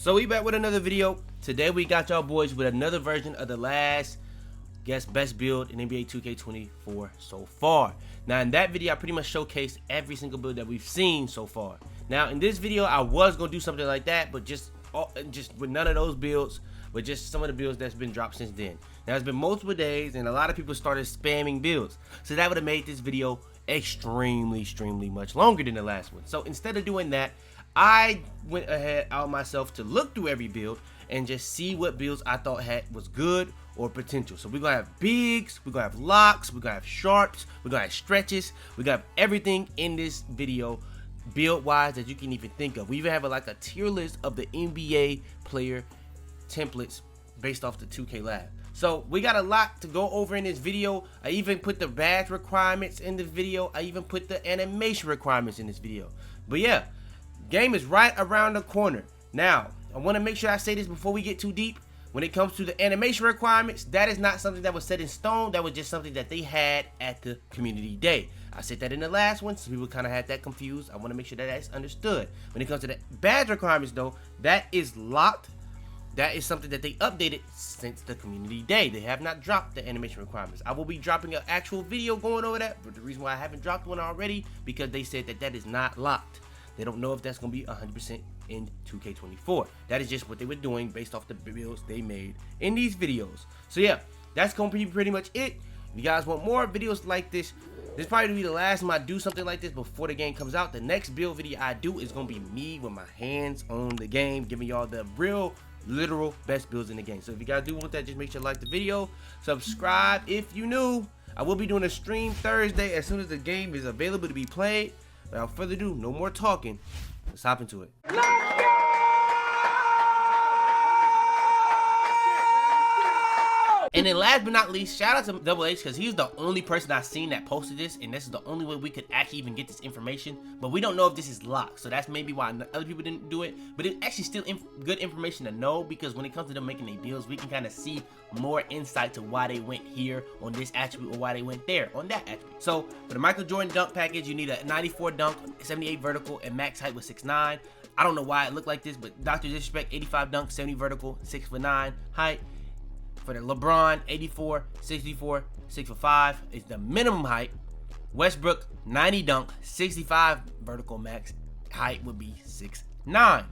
So we back with another video. Today we got y'all boys with another version of the last best build in NBA 2K24 so far. Now in that video I pretty much showcased every single build that we've seen so far. Now in this video I was gonna do something like that, but just with none of those builds, but just some of the builds that's been dropped since then. Now it's been multiple days and a lot of people started spamming builds, so that would have made this video extremely much longer than the last one. So instead of doing that, I went ahead out myself to look through every build and just see what builds I thought was good or potential. So we're gonna have bigs, we're gonna have locks, we're gonna have sharps, we're gonna have stretches, we're gonna have everything in this video build wise that you can even think of. We even have like a tier list of the NBA player templates based off the 2K Lab. So we got a lot to go over in this video. I even put the badge requirements in the video. I even put the animation requirements in this video. But yeah, game is right around the corner. Now, I want to make sure I say this before we get too deep. When it comes to the animation requirements, that is not something that was set in stone. That was just something that they had at the community day. I said that in the last one, so people kind of had that confused. I want to make sure that that's understood. When it comes to the badge requirements though, that is locked. That is something that they updated since the community day. They have not dropped the animation requirements. I will be dropping an actual video going over that, but the reason why I haven't dropped one already, because they said that that is not locked. They don't know if that's going to be 100% in 2K24. That is just what they were doing based off the builds they made in these videos. So yeah, that's going to be pretty much it. If you guys want more videos like this probably will be the last time I do something like this before the game comes out. The next build video I do is going to be me with my hands on the game, giving y'all the real, literal best builds in the game. So if you guys do want that, just make sure to like the video, subscribe if you new. I will be doing a stream Thursday as soon as the game is available to be played. Without further ado, no more talking. Let's hop into it. And then last but not least, shout out to Double H, because he's the only person I've seen that posted this, and this is the only way we could actually even get this information. But we don't know if this is locked, so that's maybe why other people didn't do it. But it's actually still good information to know, because when it comes to them making their deals, we can kind of see more insight to why they went here on this attribute or why they went there on that attribute. So for the Michael Jordan dunk package, you need a 94 dunk, 78 vertical, and max height with 6'9". I don't know why it looked like this, but Dr. Disrespect, 85 dunk, 70 vertical, 6'9" height. For the LeBron, 84, 64, 6'5" is the minimum height. Westbrook, 90 dunk, 65 vertical, max height would be 6'9".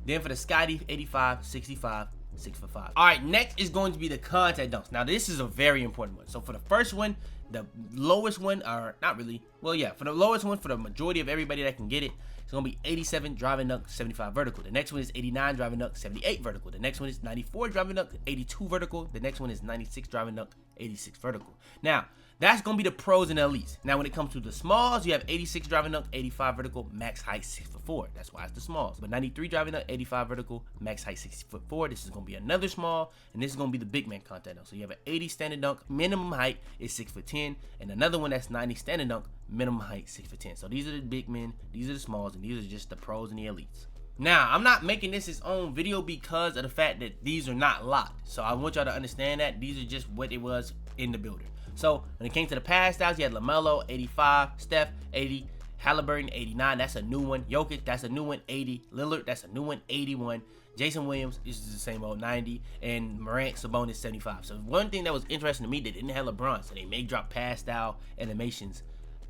Then for the Scotty, 85, 65, 6'5". All right, next is going to be the contact dunks. Now this is a very important one. So for the first one, the lowest one, or not really, well yeah, for the lowest one, for the majority of everybody that can get it, it's going to be 87 driving dunk, 75 vertical. The next one is 89 driving dunk, 78 vertical. The next one is 94 driving dunk, 82 vertical. The next one is 96 driving dunk, 86 vertical. Now, that's going to be the pros and the elites. Now, when it comes to the smalls, you have 86 driving dunk, 85 vertical, max height 6'4". That's why it's the smalls. But 93 driving dunk, 85 vertical, max height 6'4". This is going to be another small, and this is going to be the big man contact dunk. So you have an 80 standing dunk, minimum height is 6'10", and another one that's 90 standing dunk, minimum height 6'10". So these are the big men, these are the smalls, and these are just the pros and the elites. Now, I'm not making this its own video because of the fact that these are not locked. So I want y'all to understand that these are just what it was in the builder. So when it came to the pass styles, you had LaMelo, 85, Steph, 80, Halliburton, 89, that's a new one. Jokic, that's a new one, 80. Lillard, that's a new one, 81. Jason Williams, this is the same old 90. And Morant, Sabonis, 75. So one thing that was interesting to me, they didn't have LeBron, so they may drop pass style animations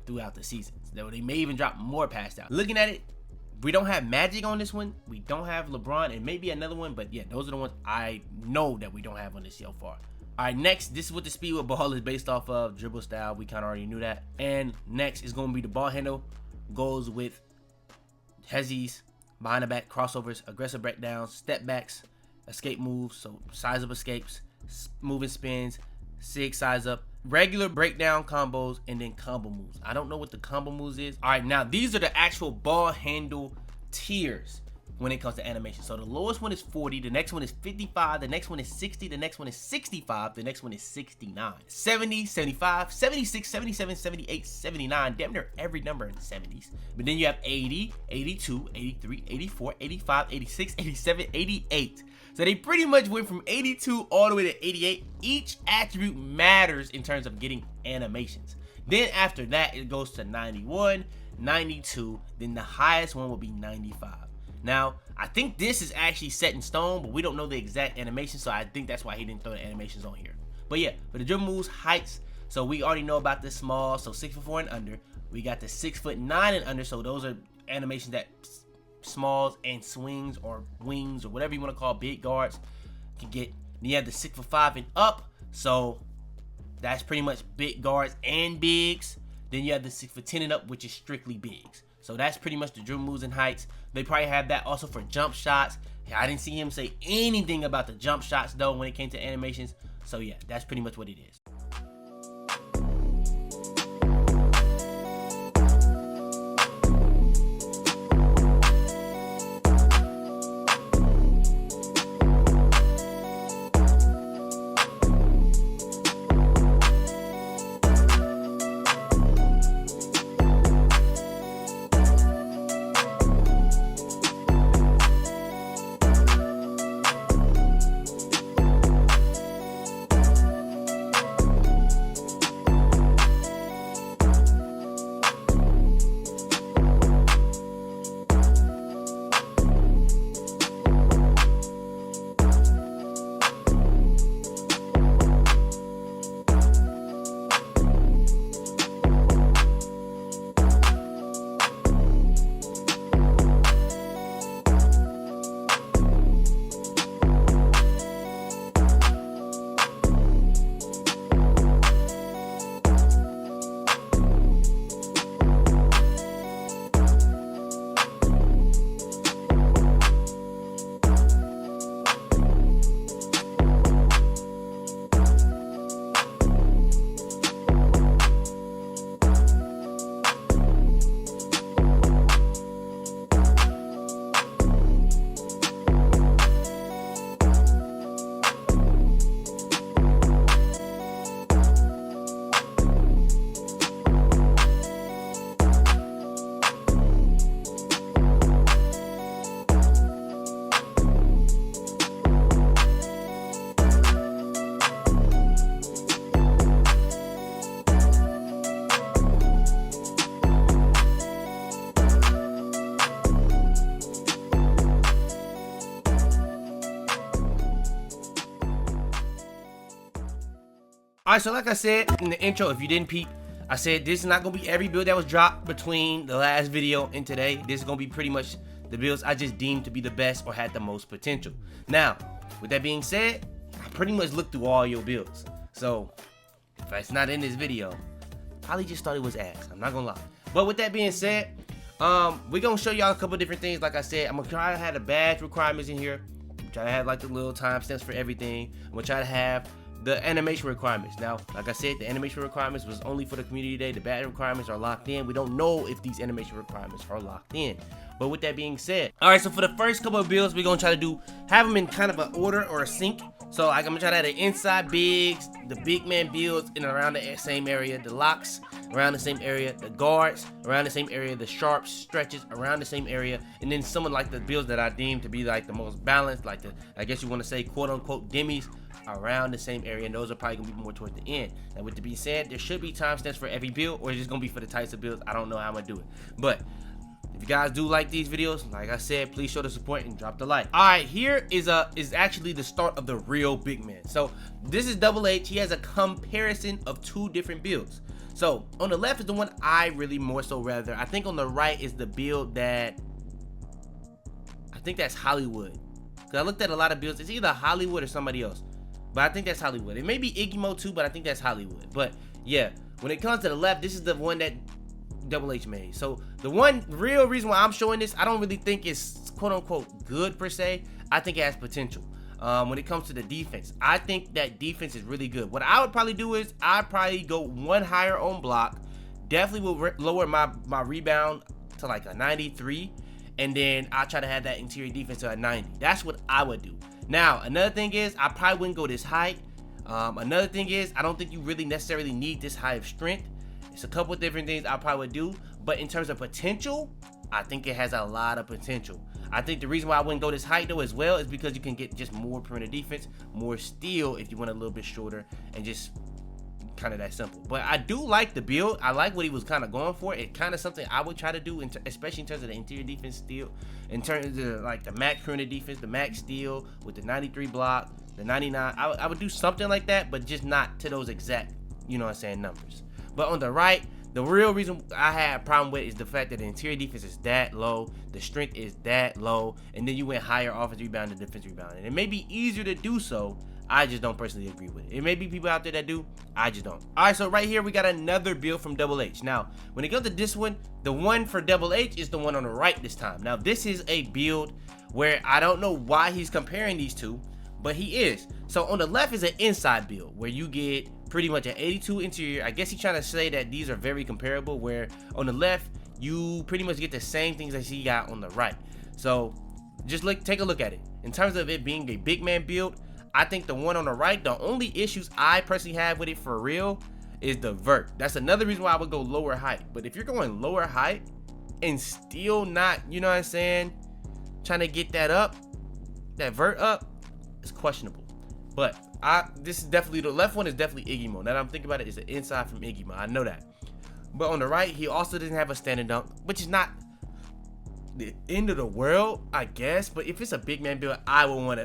throughout the seasons. They may even drop more pass style. Looking at it, we don't have Magic on this one. We don't have LeBron, and maybe another one, but yeah, those are the ones I know that we don't have on this so far. All right, next, this is what the speed with ball is based off of, dribble style. We kind of already knew that. And next is going to be the ball handle. Goes with hezzies, behind the back, crossovers, aggressive breakdowns, step backs, escape moves, so size up escapes, moving spins, sig size up, regular breakdown combos, and then combo moves. I don't know what the combo moves is. All right, now these are the actual ball handle tiers when it comes to animation. So the lowest one is 40, the next one is 55, the next one is 60, the next one is 65, the next one is 69, 70, 75, 76, 77, 78, 79, damn near every number in the 70s. But then you have 80, 82, 83, 84, 85, 86, 87, 88. So they pretty much went from 82 all the way to 88. Each attribute matters in terms of getting animations. Then after that, it goes to 91, 92, then the highest one will be 95. Now, I think this is actually set in stone, but we don't know the exact animation, so I think that's why he didn't throw the animations on here. But yeah, for the dribble moves, heights, so we already know about the small, so 6'4" and under. We got the 6'9" and under, so those are animations that smalls and swings or wings or whatever you want to call big guards can get. Then you have the 6'5" and up, so that's pretty much big guards and bigs. Then you have the 6'10" and up, which is strictly bigs. So that's pretty much the dribble moves and heights. They probably have that also for jump shots. I didn't see him say anything about the jump shots though when it came to animations. So yeah, that's pretty much what it is. Alright, so like I said in the intro, if you didn't peep, I said this is not going to be every build that was dropped between the last video and today. This is going to be pretty much the builds I just deemed to be the best or had the most potential. Now, with that being said, I pretty much looked through all your builds. So, if it's not in this video, probably just thought it was ass. I'm not going to lie. But with that being said, we're going to show y'all a couple different things. Like I said, I'm going to try to have the badge requirements in here. Try to have like the little timestamps for everything. I'm going to try to have the animation requirements. Now, like I said, the animation requirements was only for the community day. The badge requirements are locked in. We don't know if these animation requirements are locked in. But with that being said, all right, so for the first couple of builds, we're gonna try to have them in kind of an order or a sync. So I'm gonna try to have the inside bigs, the big man builds in around the same area, the locks around the same area, the guards around the same area, the sharp stretches around the same area, and then some of like the builds that I deem to be like the most balanced, like the, I guess you want to say quote unquote demis around the same area, and those are probably gonna be more towards the end. And with the being said, there should be timestamps for every build, or it's just gonna be for the types of builds. I don't know how I'm gonna do it, but if you guys do like these videos, like I said, please show the support and drop the like. All right, here is actually the start of the real big man. So this is Double H. He has a comparison of two different builds. So on the left is the one I really more so rather. I think on the right is the build that I think that's Hollywood. Cause I looked at a lot of builds. It's either Hollywood or somebody else, but I think that's Hollywood. It may be Iggy Mo too, but I think that's Hollywood. But yeah, when it comes to the left, this is the one that Double H made. So the one real reason why I'm showing this, I don't really think it's quote unquote good per se. I think it has potential. When it comes to the defense, I think that defense is really good. What I would probably do is I'd probably go one higher on block, definitely will lower my rebound to like a 93, and then I try to have that interior defense to a 90. That's what I would do. Now another thing is I probably wouldn't go this high. Another thing is I don't think you really necessarily need this high of strength. It's a couple of different things I probably would do, but in terms of potential, I think it has a lot of potential. I think the reason why I wouldn't go this height though as well is because you can get just more perimeter defense, more steal if you want a little bit shorter, and just kind of that simple. But I do like the build. I like what he was kind of going for. It kind of something I would try to do, especially in terms of the interior defense steal, in terms of like the max perimeter defense, the max steal with the 93 block, the 99. I would do something like that, but just not to those exact, you know what I'm saying, numbers. But on the right, the real reason I had a problem with is the fact that the interior defense is that low, the strength is that low, and then you went higher offensive rebound and defensive rebound. And it may be easier to do so. I just don't personally agree with it. It may be people out there that do. I just don't. All right, so right here we got another build from Double H. Now, when it comes to this one, the one for Double H is the one on the right this time. Now, this is a build where I don't know why he's comparing these two, but he is. So on the left is an inside build where you get pretty much an 82 interior. I guess he's trying to say that these are very comparable, where on the left you pretty much get the same things as he got on the right. So just take a look at it. In terms of it being a big man build, I think the one on the right, the only issues I personally have with it for real is the vert. That's another reason why I would go lower height. But if you're going lower height and still not, you know what I'm saying, trying to get that up, that vert up, it's questionable. But this is definitely, the left one is definitely Iggy mode. Now that I'm thinking about it, it's an inside from Iggy mode. I know that. But on the right, he also doesn't have a standing dunk, which is not the end of the world, I guess. But if it's a big man build, I would want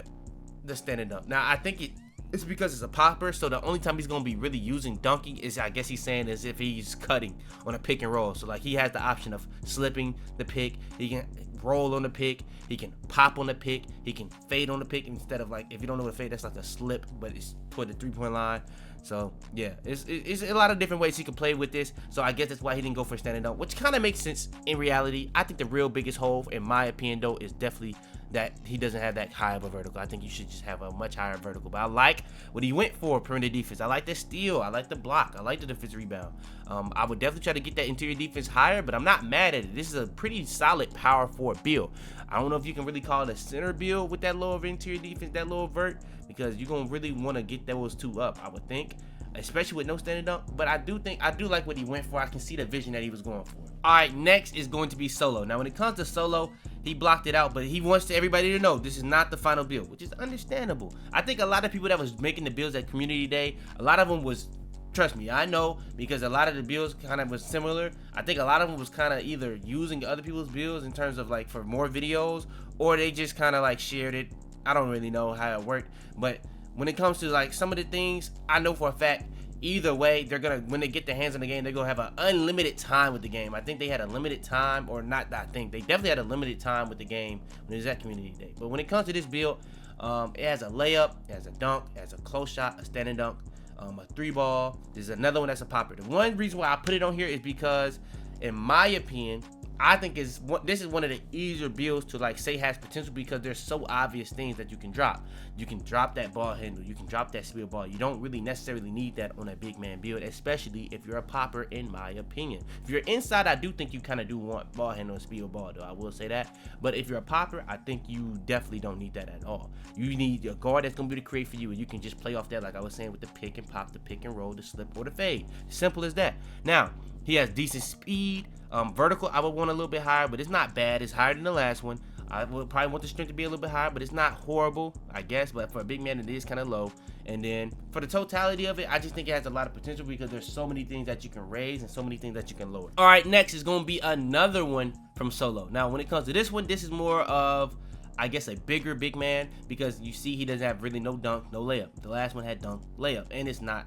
the standing dunk. Now I think it's because it's a popper, so the only time he's gonna be really using dunking is, I guess he's saying, is if he's cutting on a pick and roll. So like he has the option of slipping the pick, he can roll on the pick, he can pop on the pick, he can fade on the pick, instead of, like, if you don't know what a fade, that's like a slip, but it's toward the 3-point line. So yeah, it's a lot of different ways he can play with this. So I guess that's why he didn't go for standing dunk, which kind of makes sense in reality. I think the real biggest hole, in my opinion though, is definitely that he doesn't have that high of a vertical. I think you should just have a much higher vertical. But I like what he went for, perimeter defense. I like the steal, I like the block, I like the defensive rebound. I would definitely try to get that interior defense higher, but I'm not mad at it. This is a pretty solid power forward build. I don't know if you can really call it a center build with that lower interior defense, that lower vert, because you're gonna really want to get those two up, I would think, especially with no standing dunk. But I do like what he went for. I can see the vision that he was going for. All right, next is going to be Solo. Now when it comes to Solo, he blocked it out, but he wants everybody to know this is not the final build, which is understandable. I think a lot of people that was making the builds at Community Day, a lot of them was, trust me, I know, because a lot of the builds kind of was similar. I think a lot of them was kind of either using other people's builds in terms of like for more videos, or they just kind of like shared it. I don't really know how it worked, but when it comes to like some of the things, I know for a fact, either way, they're gonna, when they get their hands on the game, they're gonna have an unlimited time with the game. I think they had a limited time, or not, I think they definitely had a limited time with the game when it was at Community Day. But when it comes to this build, it has a layup, it has a dunk, it has a close shot, a standing dunk, a 3-ball. There's another one that's a popper. The one reason why I put it on here is because, in my opinion, I think this is one of the easier builds to like say has potential, because there's so obvious things that you can drop. You can drop that ball handle, you can drop that speed ball. You don't really necessarily need that on a big man build, especially if you're a popper, in my opinion. If you're inside, I do think you kind of do want ball handle and speed ball, though, I will say that. But if you're a popper, I think you definitely don't need that at all. You need a guard that's gonna be able to create for you, and you can just play off that, like I was saying, with the pick and pop, the pick and roll, the slip, or the fade. Simple as that. Now, he has decent speed. Vertical, I would want a little bit higher, but it's not bad. It's higher than the last one. I would probably want the strength to be a little bit higher, but it's not horrible, I guess. But for a big man, it is kind of low. And then for the totality of it, I just think it has a lot of potential, because there's so many things that you can raise and so many things that you can lower. All right, next is going to be another one from Solo. Now, when it comes to this one, this is more of, I guess, a bigger big man, because you see he doesn't have really no dunk, no layup. The last one had dunk, layup, and it's not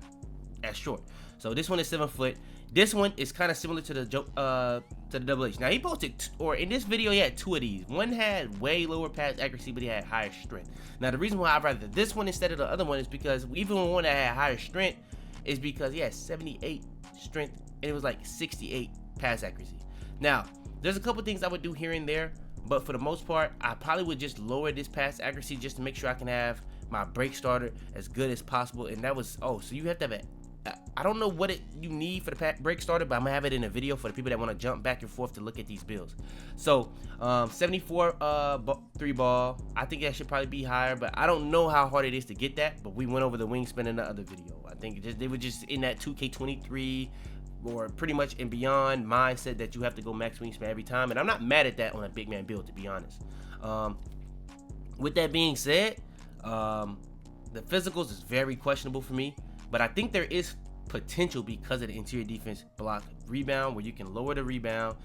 as short. So this one is 7 foot. This one is kind of similar to the Double H. Now he posted, or in this video, he had 2 of these. One had way lower pass accuracy, but he had higher strength. Now the reason why I'd rather this one instead of the other one is because even one that had higher strength is because he had 78 strength and it was like 68 pass accuracy. Now there's a couple things I would do here and there, but for the most part, I probably would just lower this pass accuracy just to make sure I can have my break starter as good as possible. And that was, oh, so you have to have I don't know what you need for the break starter, but I'm gonna have it in a video for the people that want to jump back and forth to look at these builds. So 74 3-ball, I think that should probably be higher, but I don't know how hard it is to get that. But we went over the wingspan in the other video. I think they were just in that 2K23 or pretty much and beyond mindset that you have to go max wingspan every time, and I'm not mad at that on a big man build, to be honest. With that being said, the physicals is very questionable for me. But I think there is potential because of the interior defense block rebound, where you can lower the rebound,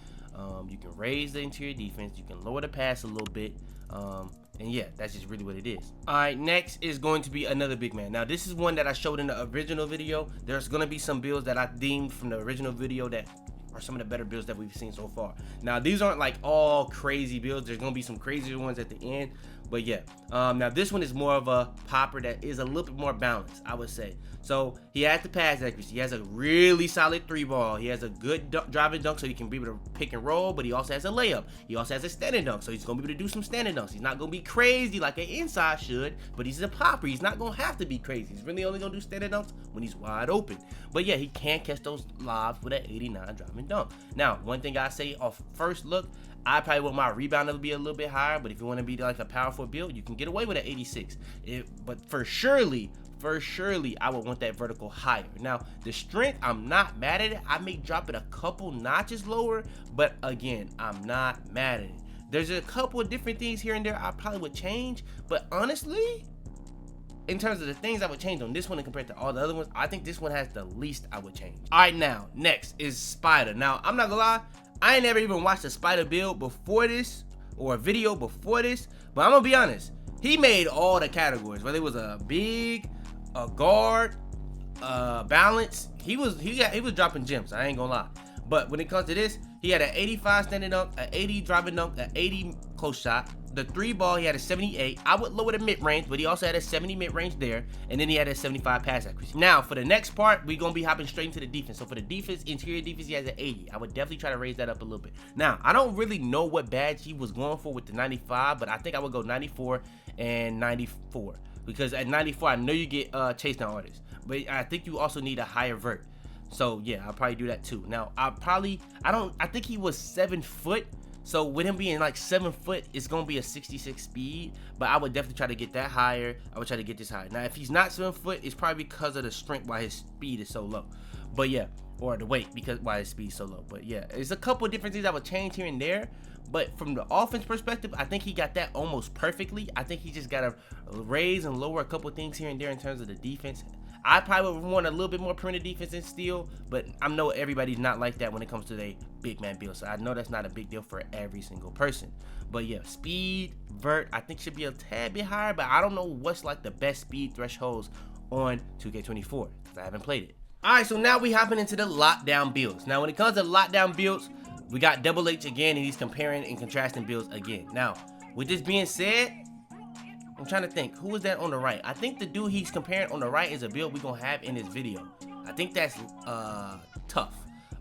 you can raise the interior defense, you can lower the pass a little bit, and yeah, that's just really what it is. All right, next is going to be another big man. Now, this is one that I showed in the original video. There's going to be some builds that I deemed from the original video that are some of the better builds that we've seen so far. Now, these aren't like all crazy builds. There's going to be some crazier ones at the end. But yeah, now this one is more of a popper that is a little bit more balanced, I would say. So he has the pass accuracy. He has a really solid 3-ball. He has a good driving dunk, so he can be able to pick and roll, but he also has a layup. He also has a standing dunk, so he's going to be able to do some standing dunks. He's not going to be crazy like an inside should, but he's a popper. He's not going to have to be crazy. He's really only going to do standing dunks when he's wide open. But yeah, he can catch those lobs with an 89 driving dunk. Now, one thing I say off first look, I probably want my rebound to be a little bit higher, but if you want to be like a powerful build, you can get away with an 86. But for surely, I would want that vertical higher. Now, the strength, I'm not mad at it. I may drop it a couple notches lower, but again, I'm not mad at it. There's a couple of different things here and there I probably would change, but honestly, in terms of the things I would change on this one and compared to all the other ones, I think this one has the least I would change. All right, now, next is Spider. Now, I'm not gonna lie, I ain't never even watched a Spider build before this, or a video before this, but I'm gonna be honest, he made all the categories, whether it was a big, a guard, balance. He was dropping gems, I ain't gonna lie. But when it comes to this, he had an 85 standing dunk, an 80 driving dunk, an 80 close shot. The 3-ball, he had a 78. I would lower the mid-range, but he also had a 70 mid-range there, and then he had a 75 pass accuracy. Now, for the next part, we're going to be hopping straight into the defense. So for the defense, interior defense, he has an 80. I would definitely try to raise that up a little bit. Now, I don't really know what badge he was going for with the 95, but I think I would go 94 and 94. Because at 94, I know you get chase down artists, but I think you also need a higher vert. So yeah, I'll probably do that too. Now, I think he was 7 foot. So with him being like 7 foot, it's gonna be a 66 speed, but I would definitely try to get that higher. I would try to get this higher. Now, if he's not 7 foot, it's probably because of the strength why his speed is so low. But yeah, or the weight because why his speed is so low. But yeah, it's a couple of different things I would change here and there. But from the offense perspective, I think he got that almost perfectly. I think he just gotta raise and lower a couple of things here and there in terms of the defense. I probably would want a little bit more perimeter defense and steal, but I know everybody's not like that when it comes to their big man build. So I know that's not a big deal for every single person. But yeah, speed, vert, I think should be a tad bit higher, but I don't know what's like the best speed thresholds on 2K24 because I haven't played it. All right, so now we hopping into the lockdown builds. Now, when it comes to lockdown builds, we got Double H again, and he's comparing and contrasting builds again. Now, with this being said, I'm trying to think, who is that on the right? I think the dude he's comparing on the right is a build we're gonna have in this video. I think that's tough.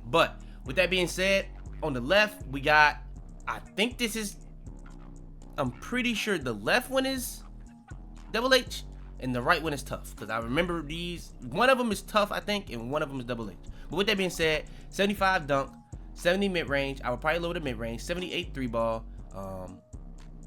But with that being said, on the left, we got, I think this is, I'm pretty sure the left one is Double H, and the right one is tough. Because I remember these, one of them is tough, I think, and one of them is Double H. But with that being said, 75 dunk, 70 mid-range, I would probably lower the mid-range, 78 3-ball,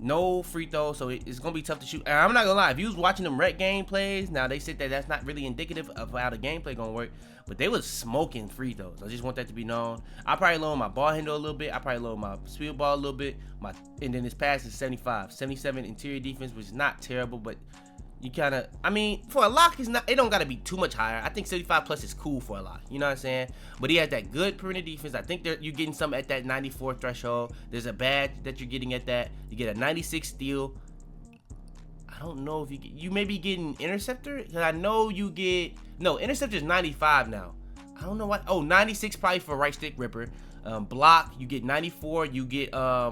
no free throw, so it's gonna be tough to shoot. And I'm not gonna lie, if you was watching them rec gameplays, now they said that that's not really indicative of how the gameplay gonna work, but they was smoking free throws. I just want that to be known. I probably lower my ball handle a little bit. I probably lower my speed ball a little bit. And then his pass is 75, 77 interior defense, which is not terrible, but you kind of, I mean, for a lock, it don't got to be too much higher. I think 75 plus is cool for a lock, you know what I'm saying? But he has that good perimeter defense. I think you're getting some at that 94 threshold. There's a badge that you're getting at that. You get a 96 steal. I don't know if you may be getting interceptor, because I know you get, no, interceptor is 95 now. I don't know what, oh, 96 probably for right stick ripper. Block, you get 94. You get, I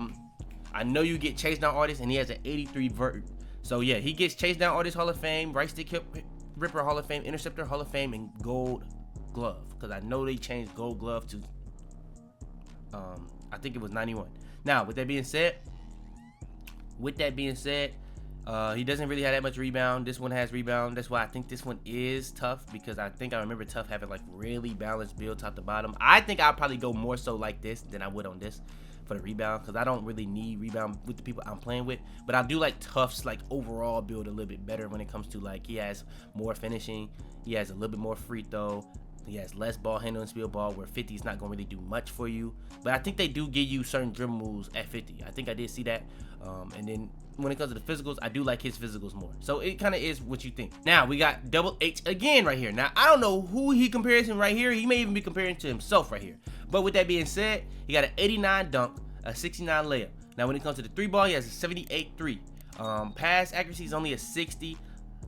know you get chase down artist, and he has an 83 vert. So yeah, he gets chased down artist Hall of Fame, right stick ripper Hall of Fame, interceptor Hall of Fame, and gold glove. Because I know they changed gold glove to, I think it was 91. Now, with that being said, he doesn't really have that much rebound. This one has rebound. That's why I think this one is tough, because I think I remember tough having like really balanced build top to bottom. I think I'll probably go more so like this than I would on this for the rebound, because I don't really need rebound with the people I'm playing with, but I do like Tough's like overall build a little bit better when it comes to like he has more finishing, he has a little bit more free throw, He has less ball handling speed ball, where 50 is not going to really do much for you. But I think they do give you certain dribble moves at 50. I think I did see that. And then when it comes to the physicals, I do like his physicals more. So it kind of is what you think. Now we got Double H again right here. Now I don't know who he compares him right here. He may even be comparing to himself right here. But with that being said, he got an 89 dunk, a 69 layup. Now when it comes to the 3 ball, he has a 78 3. Pass accuracy is only a 60.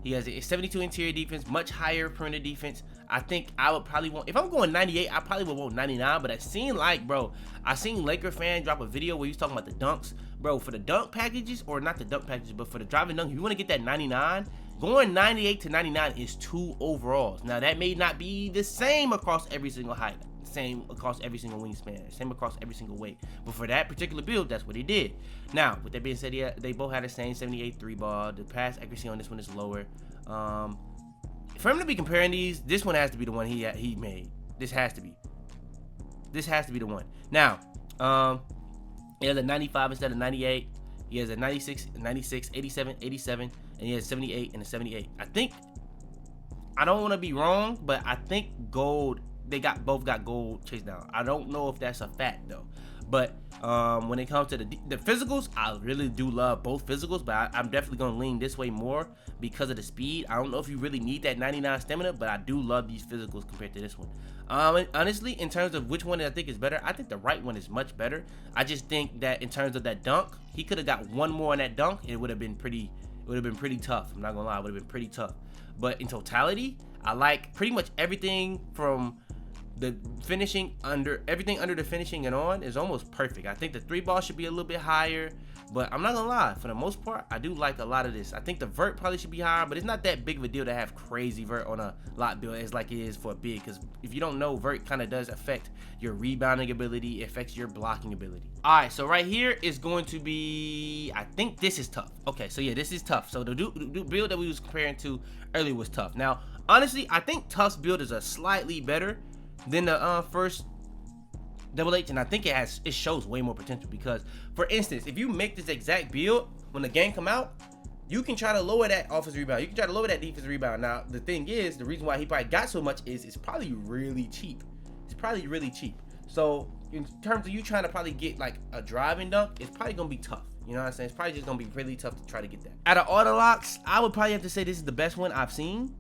He has a 72 interior defense, much higher perimeter defense. I think I would probably want, if I'm going 98, I probably would want 99. But it seemed like, bro, I seen Laker fan drop a video where he was talking about the dunks. Bro, for the dunk packages, or not the dunk packages, but for the driving dunk, if you want to get that 99, going 98 to 99 is 2 overalls. Now that may not be the same across every single height, same across every single wingspan, same across every single weight. But for that particular build, that's what he did. Now, with that being said, yeah, they both had the same 78 3 ball. The pass accuracy on this one is lower. For him to be comparing these, this one has to be the one he made. This has to be the one. Now, he has a 95 instead of 98. He has a 96, 87, 87, and he has 78 and a 78. I don't want to be wrong, but I think gold, they both got gold chase down. I don't know if that's a fact though. But when it comes to the physicals, I really do love both physicals, but I'm definitely going to lean this way more because of the speed. I don't know if you really need that 99 stamina, but I do love these physicals compared to this one. Honestly, in terms of which one I think is better, I think the right one is much better. I just think that in terms of that dunk, he could have got one more on that dunk. It would have been pretty tough. I'm not gonna lie, it would have been pretty tough. But in totality, I like pretty much everything from the finishing everything under the finishing and on is almost perfect. I think the 3 ball should be a little bit higher, but I'm not gonna lie, for the most part, I do like a lot of this. I think the vert probably should be higher, but it's not that big of a deal to have crazy vert on a lot build as like it is for a big, because if you don't know, vert kind of does affect your rebounding ability, it affects your blocking ability. All right, so right here is going to be, I think this is tough. Okay, so yeah, this is tough. So the build that we was comparing to earlier was tough. Now, honestly, I think Tough's build is a slightly better than the first Double H, and I think it shows way more potential because, for instance, if you make this exact build when the game come out, you can try to lower that offensive rebound, you can try to lower that defensive rebound. Now the thing is, the reason why he probably got so much is it's probably really cheap. So in terms of you trying to probably get like a driving dunk, it's probably gonna be tough. You know what I'm saying? It's probably just gonna be really tough to try to get that. Out of all the locks, I would probably have to say this is the best one I've seen,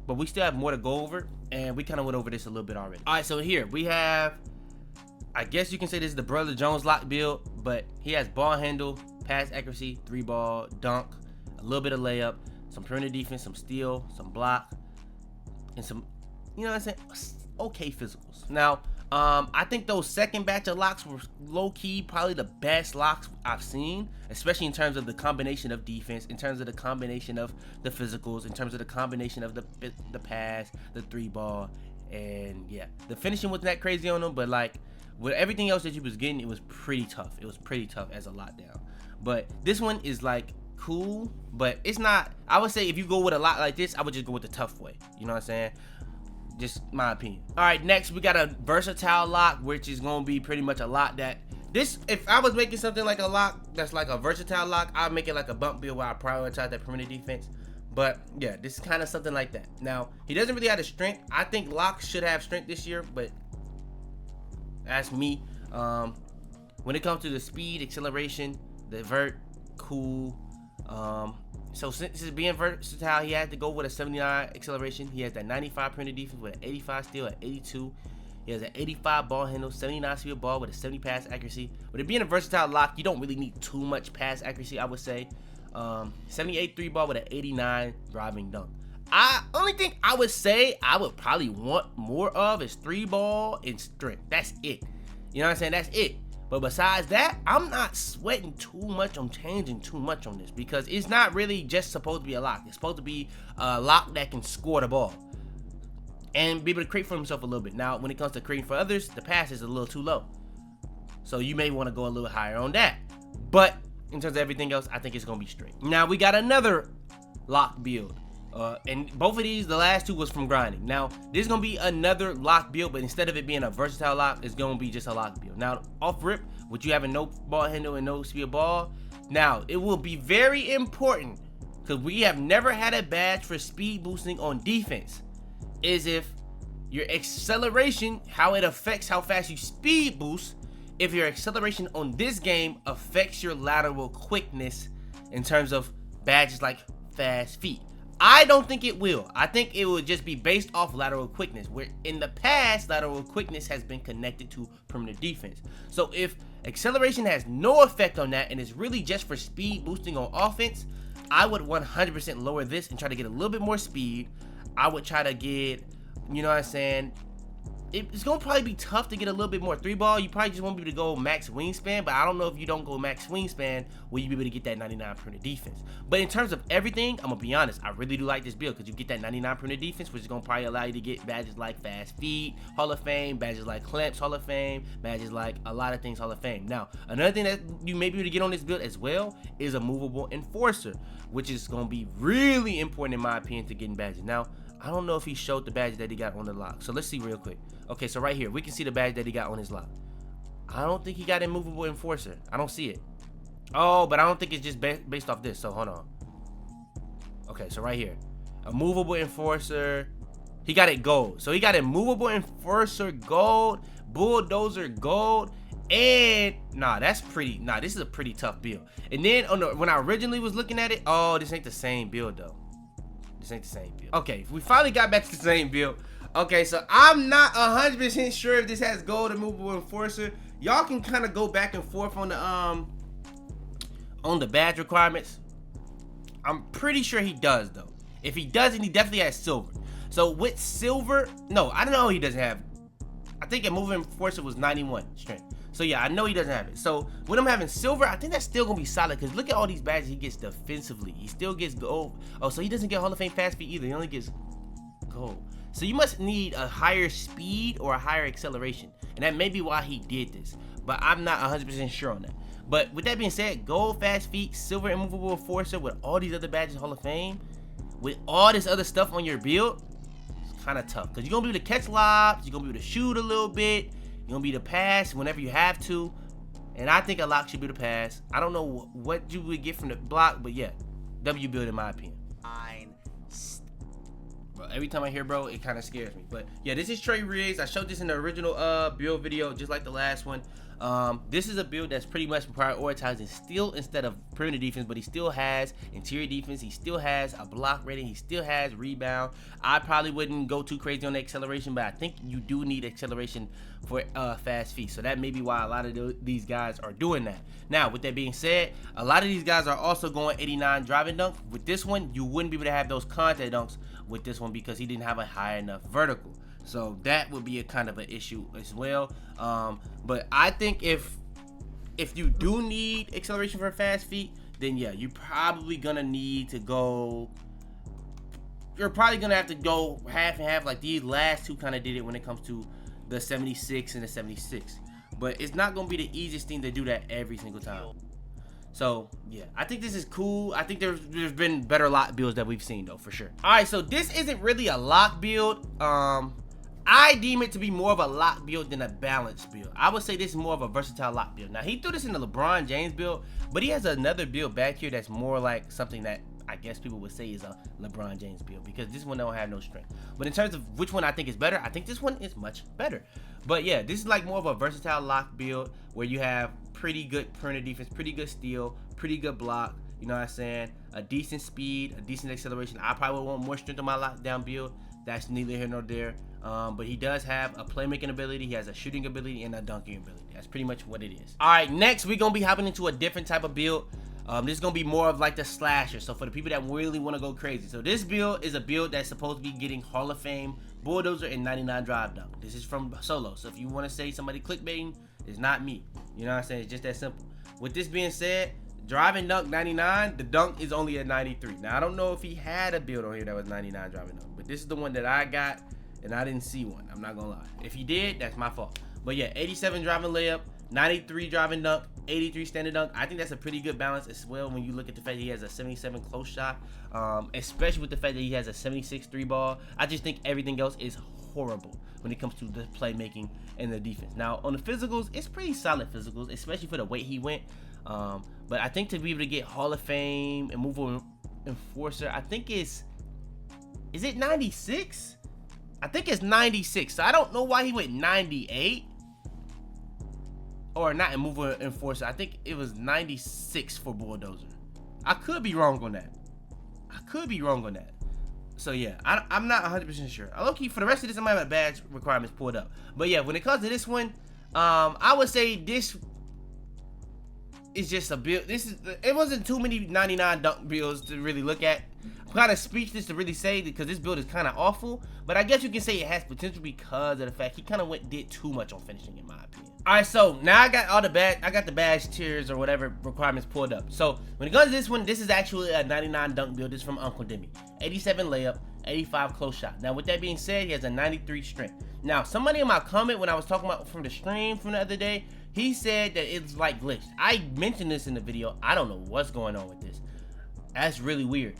but we still have more to go over, and we kind of went over this a little bit already. All right, so here we have, I guess you can say this is the Brother Jones lock build, but he has ball handle, pass accuracy, 3 ball, dunk, a little bit of layup, some perimeter defense, some steal, some block, and some, you know what I'm saying, okay physicals. Now, I think those second batch of locks were low-key probably the best locks I've seen, especially in terms of the combination of defense, in terms of the combination of the physicals, in terms of the combination of the pass, the 3 ball, and yeah, the finishing wasn't that crazy on them, but like with everything else that you was getting, it was pretty tough. It was pretty tough as a lockdown. But this one is like cool, but it's not. I would say if you go with a lot like this, I would just go with the tough way. You know what I'm saying? Just my opinion. All right, next we got a versatile lock, which is gonna be pretty much a lock that this. If I was making something like a lock that's like a versatile lock, I'd make it like a bump build where I prioritize that perimeter defense. But yeah, this is kind of something like that. Now he doesn't really have the strength. I think locks should have strength this year, but that's me. When it comes to the speed, acceleration, the vert, cool. So since it's being versatile, he had to go with a 79 acceleration. He has that 95 perimeter defense with an 85 steal, an 82. He has an 85 ball handle, 79 speed ball with a 70 pass accuracy. With it being a versatile lock, you don't really need too much pass accuracy, I would say. 78 3 ball with an 89 driving dunk. Only thing I would say I would probably want more of is 3 ball and strength. That's it. You know what I'm saying? That's it. But besides that, I'm not sweating too much on changing too much on this because it's not really just supposed to be a lock. It's supposed to be a lock that can score the ball and be able to create for himself a little bit. Now, when it comes to creating for others, the pass is a little too low. So you may want to go a little higher on that. But in terms of everything else, I think it's going to be straight. Now, we got another lock build. And both of these, the last 2 was from grinding. Now, this is going to be another lock build, but instead of it being a versatile lock, it's going to be just a lock build. Now, off rip, with you having no ball handle and no speed ball, now, it will be very important, because we have never had a badge for speed boosting on defense, is if your acceleration, how it affects how fast you speed boost, if your acceleration on this game affects your lateral quickness in terms of badges like fast feet. I don't think it will. I think it will just be based off lateral quickness, where in the past, lateral quickness has been connected to perimeter defense. So if acceleration has no effect on that and is really just for speed boosting on offense, I would 100% lower this and try to get a little bit more speed. I would try to get, you know what I'm saying, it's going to probably be tough to get a little bit more 3-ball. You probably just won't be able to go max wingspan, but I don't know if you don't go max wingspan, will you be able to get that 99 perimeter defense. But in terms of everything, I'm going to be honest, I really do like this build because you get that 99 perimeter defense, which is going to probably allow you to get badges like Fast Feet, Hall of Fame, badges like Clamps, Hall of Fame, badges like a lot of things, Hall of Fame. Now, another thing that you may be able to get on this build as well is a movable enforcer, which is going to be really important in my opinion to getting badges. Now, I don't know if he showed the badge that he got on the lock. So let's see real quick. Okay, so right here, we can see the badge that he got on his lock. I don't think he got a movable enforcer. I don't see it. Oh, but I don't think it's just based off this. So hold on. Okay, so right here. A movable enforcer. He got it gold. So he got a movable enforcer gold, bulldozer gold, and that's pretty. This is a pretty tough build. And then when I originally was looking at it, oh, this ain't the same build though. This ain't the same build. Okay, we finally got back to the same build. Okay, so I'm not 100% sure if this has gold or movable enforcer. Y'all can kind of go back and forth on the badge requirements. I'm pretty sure he does though. If he doesn't, he definitely has silver. So with silver, no, I don't know he doesn't have. I think a movable enforcer was 91 strength. So yeah, I know he doesn't have it. So with him having silver, I think that's still gonna be solid because look at all these badges he gets defensively. He still gets gold. Oh, so he doesn't get Hall of Fame fast feet either. He only gets gold. So you must need a higher speed or a higher acceleration. And that may be why he did this. But I'm not 100% sure on that. But with that being said, gold, fast feet, silver, immovable enforcer with all these other badges Hall of Fame, with all this other stuff on your build, it's kind of tough. Because you're going to be able to catch lobs, you're going to be able to shoot a little bit, you're going to be able to pass whenever you have to. And I think a lock should be the pass. I don't know what you would get from the block, but yeah, W build in my opinion. Bro, every time I hear bro, it kind of scares me. But yeah, this is Trey Riggs. I showed this in the original build video, just like the last one. This is a build that's pretty much prioritizing steal instead of perimeter defense, but he still has interior defense, he still has a block rating, he still has rebound. I probably wouldn't go too crazy on the acceleration, but I think you do need acceleration for fast feet. So that may be why a lot of these guys are doing that. Now, with that being said, a lot of these guys are also going 89 driving dunk. With this one, you wouldn't be able to have those contact dunks with this one because he didn't have a high enough vertical. So that would be a kind of an issue as well. But I think if you do need acceleration for fast feet, then yeah, you're probably gonna need to go. You're probably gonna have to go half and half, like these last two kind of did it when it comes to the 76 and the 76. But it's not gonna be the easiest thing to do that every single time. So yeah, I think this is cool. I think there's been better lock builds that we've seen though, for sure. All right, so this isn't really a lock build. I deem it to be more of a lock build than a balanced build. I would say this is more of a versatile lock build. Now, he threw this in the LeBron James build, but he has another build back here that's more like something that I guess people would say is a LeBron James build, because this one don't have no strength. But in terms of which one I think is better, I think this one is much better. But yeah, this is like more of a versatile lock build where you have pretty good perimeter defense, pretty good steal, pretty good block, you know what I'm saying? A decent speed, a decent acceleration. I probably would want more strength on my lockdown build. That's neither here nor there. But he does have a playmaking ability, he has a shooting ability, and a dunking ability. That's pretty much what it is. All right, next we're gonna be hopping into a different type of build. This is gonna be more of like the slasher. So for the people that really want to go crazy. So this build is a build that's supposed to be getting Hall of Fame, bulldozer, and 99 drive dunk. This is from Solo. So if you want to say somebody clickbaiting, it's not me. You know what I'm saying? It's just that simple. With this being said, drive and dunk 99, the dunk is only at 93. Now I don't know if he had a build on here that was 99 drive and dunk, but this is the one that I got. And I didn't see one, I'm not gonna lie. If he did, that's my fault. But yeah, 87 driving layup, 93 driving dunk, 83 standing dunk. I think that's a pretty good balance as well when you look at the fact that he has a 77 close shot, especially with the fact that he has a 76 3 ball. I just think everything else is horrible when it comes to the playmaking and the defense. Now on the physicals, it's pretty solid physicals, especially for the weight he went. But I think to be able to get Hall of Fame and movable enforcer, I think is it 96? I think it's 96. So I don't know why he went 98. Or not in mover enforcer. I think it was 96 for bulldozer. I could be wrong on that. So yeah, I'm not 100% sure. Low-key, for the rest of this, I might have badge requirements pulled up. But yeah, when it comes to this one, I would say this is just a build. It wasn't too many 99 dunk builds to really look at. I'm kind of speechless to really say because this build is kind of awful. But I guess you can say it has potential because of the fact he kind of did too much on finishing, in my opinion. All right, so now I got the badge tiers or whatever requirements pulled up. So when it comes to this one, this is actually a 99 dunk build. This is from Uncle Demi. 87 layup, 85 close shot. Now with that being said, he has a 93 strength. Now somebody in my comment when I was talking about from the stream from the other day, he said that it's like glitched. I mentioned this in the video. I don't know what's going on with this. That's really weird.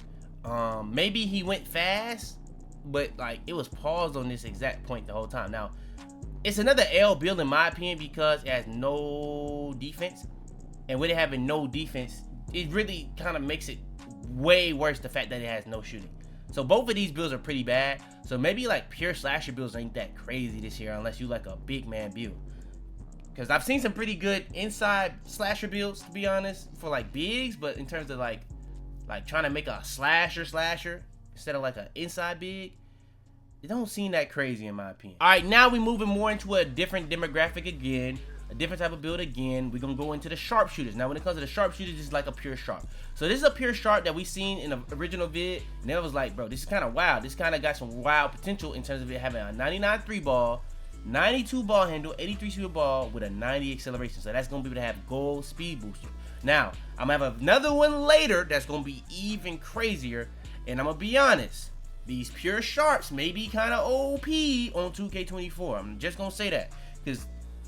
Maybe he went fast, but like it was paused on this exact point the whole time. Now it's another L build in my opinion because it has no defense, and with it having no defense, it really kind of makes it way worse the fact that it has no shooting. So both of these builds are pretty bad. So maybe like pure slasher builds ain't that crazy this year unless you like a big man build. Because I've seen some pretty good inside slasher builds, to be honest, for like bigs, but in terms of like trying to make a slasher instead of like an inside big, it don't seem that crazy in my opinion. All right, now we moving more into a different demographic again, a different type of build again. We're gonna go into the sharpshooters. Now when it comes to the sharpshooters, it's like a pure sharp. So this is a pure sharp that we seen in the original vid, and it was like, bro, this is kind of wild. This kind of got some wild potential in terms of it having a 99 3 ball, 92 ball handle, 83 shooter ball with a 90 acceleration. So that's gonna be able to have gold speed booster. Now I'm gonna have another one later that's gonna be even crazier, and I'm gonna be honest. These pure sharps may be kind of OP on 2K24. I'm just gonna say that because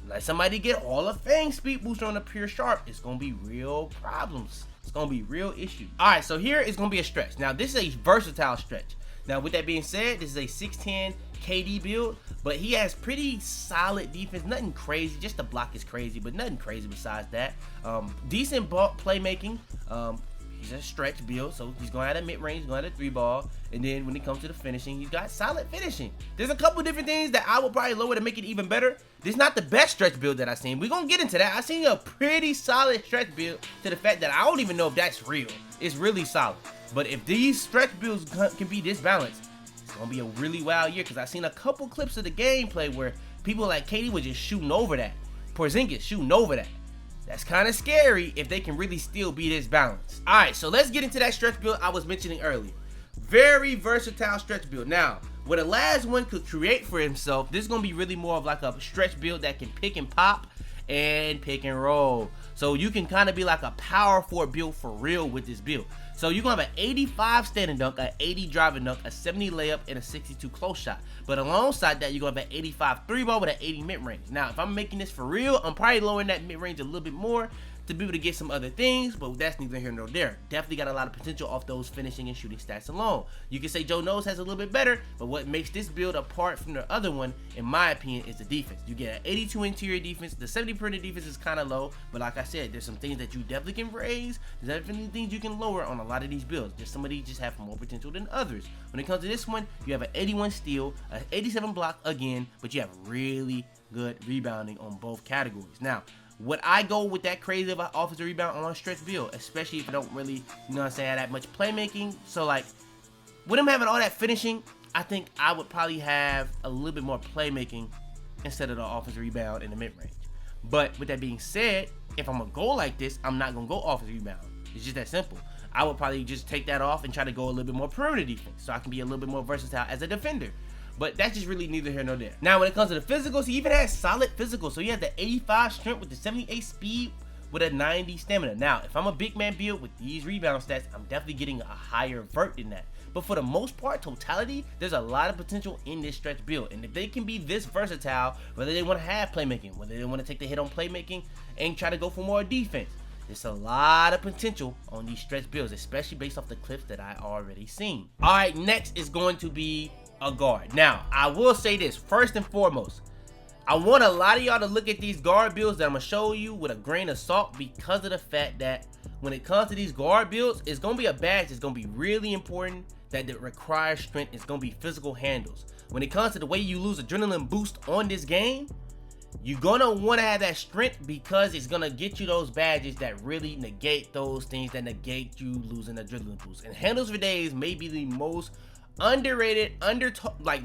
let somebody get all of Fang speed booster on a pure sharp, it's gonna be real problems. It's gonna be real issues. All right, so here is gonna be a stretch. Now this is a versatile stretch. Now with that being said, this is a 6'10" KD build, but he has pretty solid defense. Nothing crazy, just the block is crazy, but nothing crazy besides that. Decent ball playmaking. He's a stretch build, so he's going at a mid-range, going at a 3 ball, and then when it comes to the finishing, he's got solid finishing. There's a couple different things that I would probably lower to make it even better. This is not the best stretch build that I've seen. We're gonna get into that. I've seen a pretty solid stretch build to the fact that I don't even know if that's real. It's really solid. But if these stretch builds can be this balanced, it's gonna be a really wild year because I've seen a couple clips of the gameplay where people like KD were just shooting over that. Porzingis shooting over that. That's kind of scary if they can really still be this balanced. All right, so let's get into that stretch build I was mentioning earlier. Very versatile stretch build. Now, what the last one could create for himself, this is going to be really more of like a stretch build that can pick and pop and pick and roll. So you can kind of be like a power forward build for real with this build. So you're going to have an 85 standing dunk, an 80 driving dunk, a 70 layup, and a 62 close shot. But alongside that, you're going to have an 85 3 ball with an 80 mid-range. Now, if I'm making this for real, I'm probably lowering that mid-range a little bit more to be able to get some other things, but that's neither here nor there. Definitely got a lot of potential off those finishing and shooting stats alone. You can say Joe Knows has a little bit better, but what makes this build apart from the other one, in my opinion, is the defense. You get an 82 interior defense. The 70 perimeter defense is kind of low, but like I said, there's some things that you definitely can raise. There's definitely things you can lower on a lot of these builds. Just some of these just have more potential than others. When it comes to this one, you have an 81 steal, an 87 block again, but you have really good rebounding on both categories. Now, would I go with that crazy of an offensive rebound on a stretch build, especially if I don't really, you know what I'm saying, have that much playmaking? So like, with him having all that finishing, I think I would probably have a little bit more playmaking instead of the offensive rebound in the mid-range. But with that being said, if I'm gonna go like this, I'm not gonna go offensive rebound. It's just that simple. I would probably just take that off and try to go a little bit more perimeter defense, so I can be a little bit more versatile as a defender. But that's just really neither here nor there. Now, when it comes to the physicals, he even has solid physicals. So he has the 85 strength with the 78 speed with a 90 stamina. Now, if I'm a big man build with these rebound stats, I'm definitely getting a higher vert than that. But for the most part, totality, there's a lot of potential in this stretch build. And if they can be this versatile, whether they want to have playmaking, whether they want to take the hit on playmaking and try to go for more defense, there's a lot of potential on these stretch builds, especially based off the clips that I already seen. All right, next is going to be a guard. Now, I will say this, first and foremost, I want a lot of y'all to look at these guard builds that I'm going to show you with a grain of salt because of the fact that when it comes to these guard builds, it's going to be a badge that's going to be really important that requires strength. It's going to be physical handles. when it comes to the way you lose adrenaline boost on this game, you're gonna want to have that strength because it's gonna get you those badges that really negate those things that negate you losing adrenaline boost. And handles for days may be the most underrated,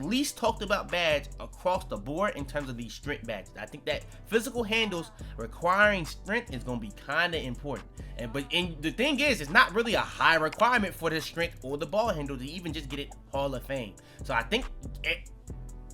least talked about badge across the board in terms of these strength badges. I think that physical handles requiring strength is gonna be kind of important. And the thing is, it's not really a high requirement for the strength or the ball handle to even just get it Hall of Fame. So I think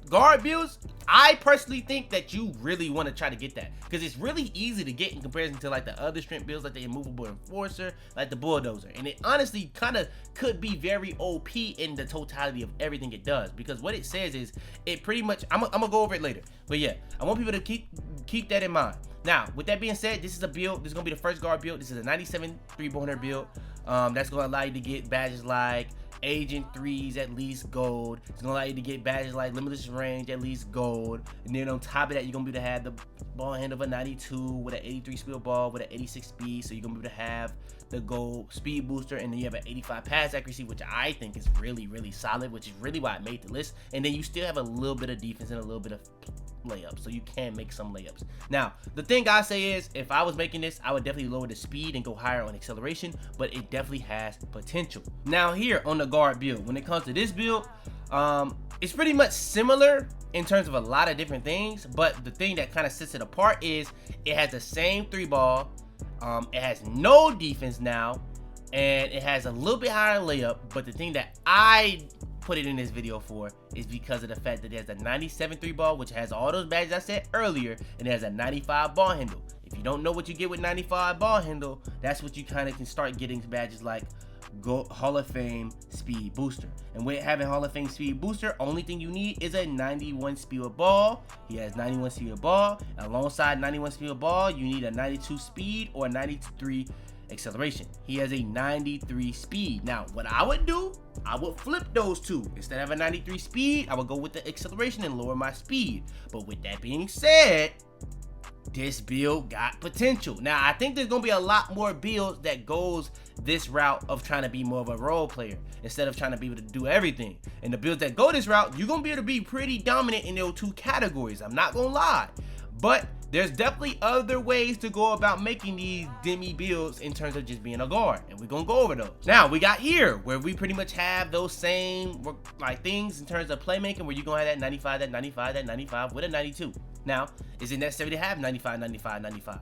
guard builds, I personally think that you really want to try to get that because it's really easy to get in comparison to like the other strength builds, like the immovable enforcer, like the bulldozer. And it honestly kind of could be very OP in the totality of everything it does, because what it says is it pretty much, I'm gonna go over it later, but yeah, I want people to keep that in mind. Now, with that being said, this is a build, this is gonna be the first guard build. This is a 97 3-pointer build. That's gonna allow you to get badges like Agent 3s at least gold. It's gonna allow you to get badges like limitless range at least gold. And then on top of that, you're gonna be able to have the ball handle of a 92 with an 83 speed ball with an 86 speed. So you're gonna be able to have the gold speed booster, and then you have an 85 pass accuracy, which I think is really solid, which is really why I made the list. And then you still have a little bit of defense and a little bit of layups, so you can make some layups. Now, the thing I say is, if I was making this, I would definitely lower the speed and go higher on acceleration, but it definitely has potential. Now here on the guard build, when it comes to this build, it's pretty much similar in terms of a lot of different things, but the thing that kind of sets it apart is it has the same 3-ball, it has no defense now, and it has a little bit higher layup. But the thing that I put it in this video for is because of the fact that it has a 97 3-ball, which has all those badges I said earlier, and it has a 95 ball handle. If you don't know what you get with 95 ball handle, that's what you kind of can start getting badges like Hall of Fame Speed Booster. And with having Hall of Fame Speed Booster, only thing you need is a 91 speed of ball. He has 91 speed of ball. Alongside 91 speed of ball, you need a 92 speed or a 93 acceleration. He has a 93 speed. Now, what I would do, I would flip those two. Instead of a 93 speed, I would go with the acceleration and lower my speed. But with that being said, this build got potential. Now, I think there's gonna be a lot more builds that goes this route of trying to be more of a role player instead of trying to be able to do everything. And the builds that go this route, you're gonna be able to be pretty dominant in those two categories. I'm not gonna lie, but there's definitely other ways to go about making these demi builds in terms of just being a guard, and we're gonna go over those. Now, we got here where we pretty much have those same like things in terms of playmaking, where you're gonna have that 95, that 95, that 95 with a 92. Now, is it necessary to have 95, 95, 95?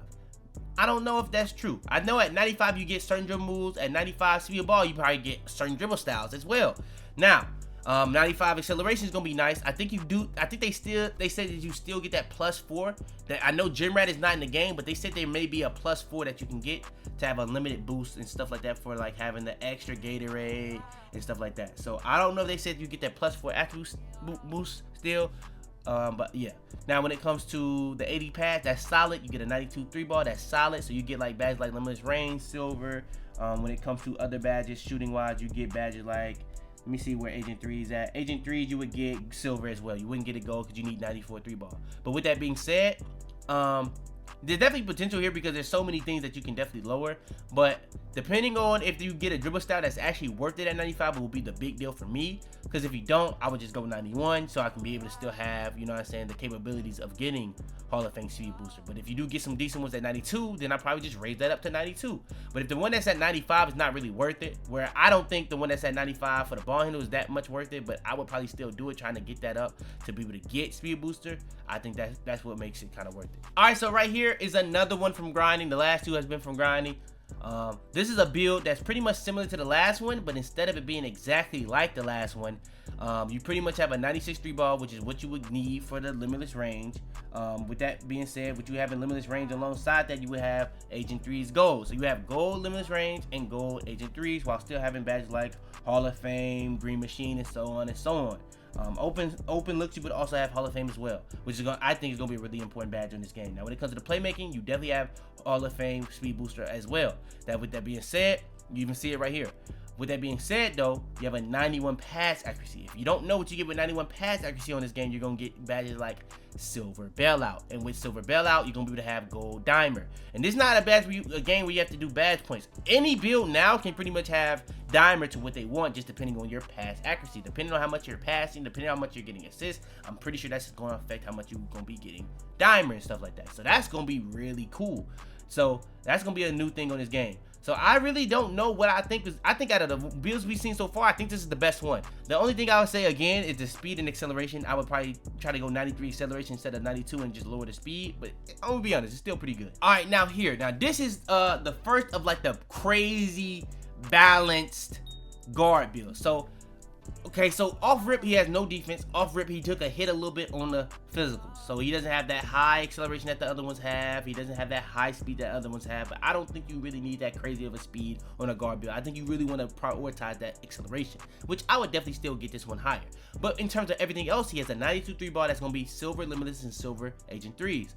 I don't know if that's true. I know at 95 you get certain dribble moves. At 95 speed of ball, you probably get certain dribble styles as well. Now, 95 acceleration is gonna be nice. I think you do. I think they said that you still get that +4. That I know Gym Rat is not in the game, but they said there may be a +4 that you can get to have unlimited boost and stuff like that for like having the extra Gatorade and stuff like that. So I don't know if they said you get that +4 attribute boost still. But yeah, now when it comes to the 80 pass, that's solid. You get a 92 3-ball, that's solid. So you get like badges like limitless range, silver. When it comes to other badges, shooting wise, you get badges like, let me see where Agent 3 is at. Agent 3s, you would get silver as well. You wouldn't get a gold because you need 94 3-ball. But with that being said, there's definitely potential here because there's so many things that you can definitely lower. But depending on if you get a dribble style that's actually worth it at 95, it will be the big deal for me. Because if you don't, I would just go 91 so I can be able to still have, you know what I'm saying, the capabilities of getting Hall of Fame Speed Booster. But if you do get some decent ones at 92, then I probably just raise that up to 92. But if the one that's at 95 is not really worth it, where I don't think the one that's at 95 for the ball handle is that much worth it, but I would probably still do it trying to get that up to be able to get Speed Booster. I think that's what makes it kind of worth it. All right, so right here is another one from grinding. The last two has been from grinding. This is a build that's pretty much similar to the last one, but instead of it being exactly like the last one, you pretty much have a 96 3-ball, which is what you would need for the limitless range. With that being said, what you have in limitless range alongside that, you would have Agent 3's gold. So you have gold limitless range and gold Agent 3's while still having badges like Hall of Fame, Green Machine, and so on and so on. Open looks, you would also have Hall of Fame as well, which is I think is going to be a really important badge in this game. Now, when it comes to the playmaking, you definitely have Hall of Fame Speed Booster as well. With that being said, you even see it right here. With that being said, though, you have a 91 pass accuracy. If you don't know what you get with 91 pass accuracy on this game, you're going to get badges like Silver Bailout. And with Silver Bailout, you're going to be able to have Gold Dimer. And this is not a game where you have to do badge points. Any build now can pretty much have dimer to what they want, just depending on your pass accuracy. Depending on how much you're passing, depending on how much you're getting assists, I'm pretty sure that's going to affect how much you're going to be getting dimer and stuff like that. So that's going to be really cool. So that's going to be a new thing on this game. So I really don't know what I think. I think out of the builds we've seen so far, I think this is the best one. The only thing I would say again is the speed and acceleration. I would probably try to go 93 acceleration instead of 92 and just lower the speed. But I'm gonna be honest, it's still pretty good. All right, now this is the first of like the crazy balanced guard build. So okay, so off rip he has no defense. Off rip he took a hit a little bit on the physical, so he doesn't have that high acceleration that the other ones have. He doesn't have that high speed that other ones have. But I don't think you really need that crazy of a speed on a guard build. I think you really want to prioritize that acceleration, which I would definitely still get this one higher. But in terms of everything else, he has a 92 3 ball that's going to be silver limitless and silver agent 3s.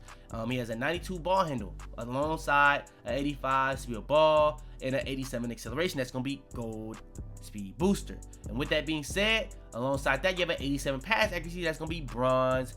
He has a 92 ball handle alongside an 85 speed ball and an 87 acceleration that's going to be gold speed booster. And with that being said, alongside that you have an 87 pass accuracy that's going to be bronze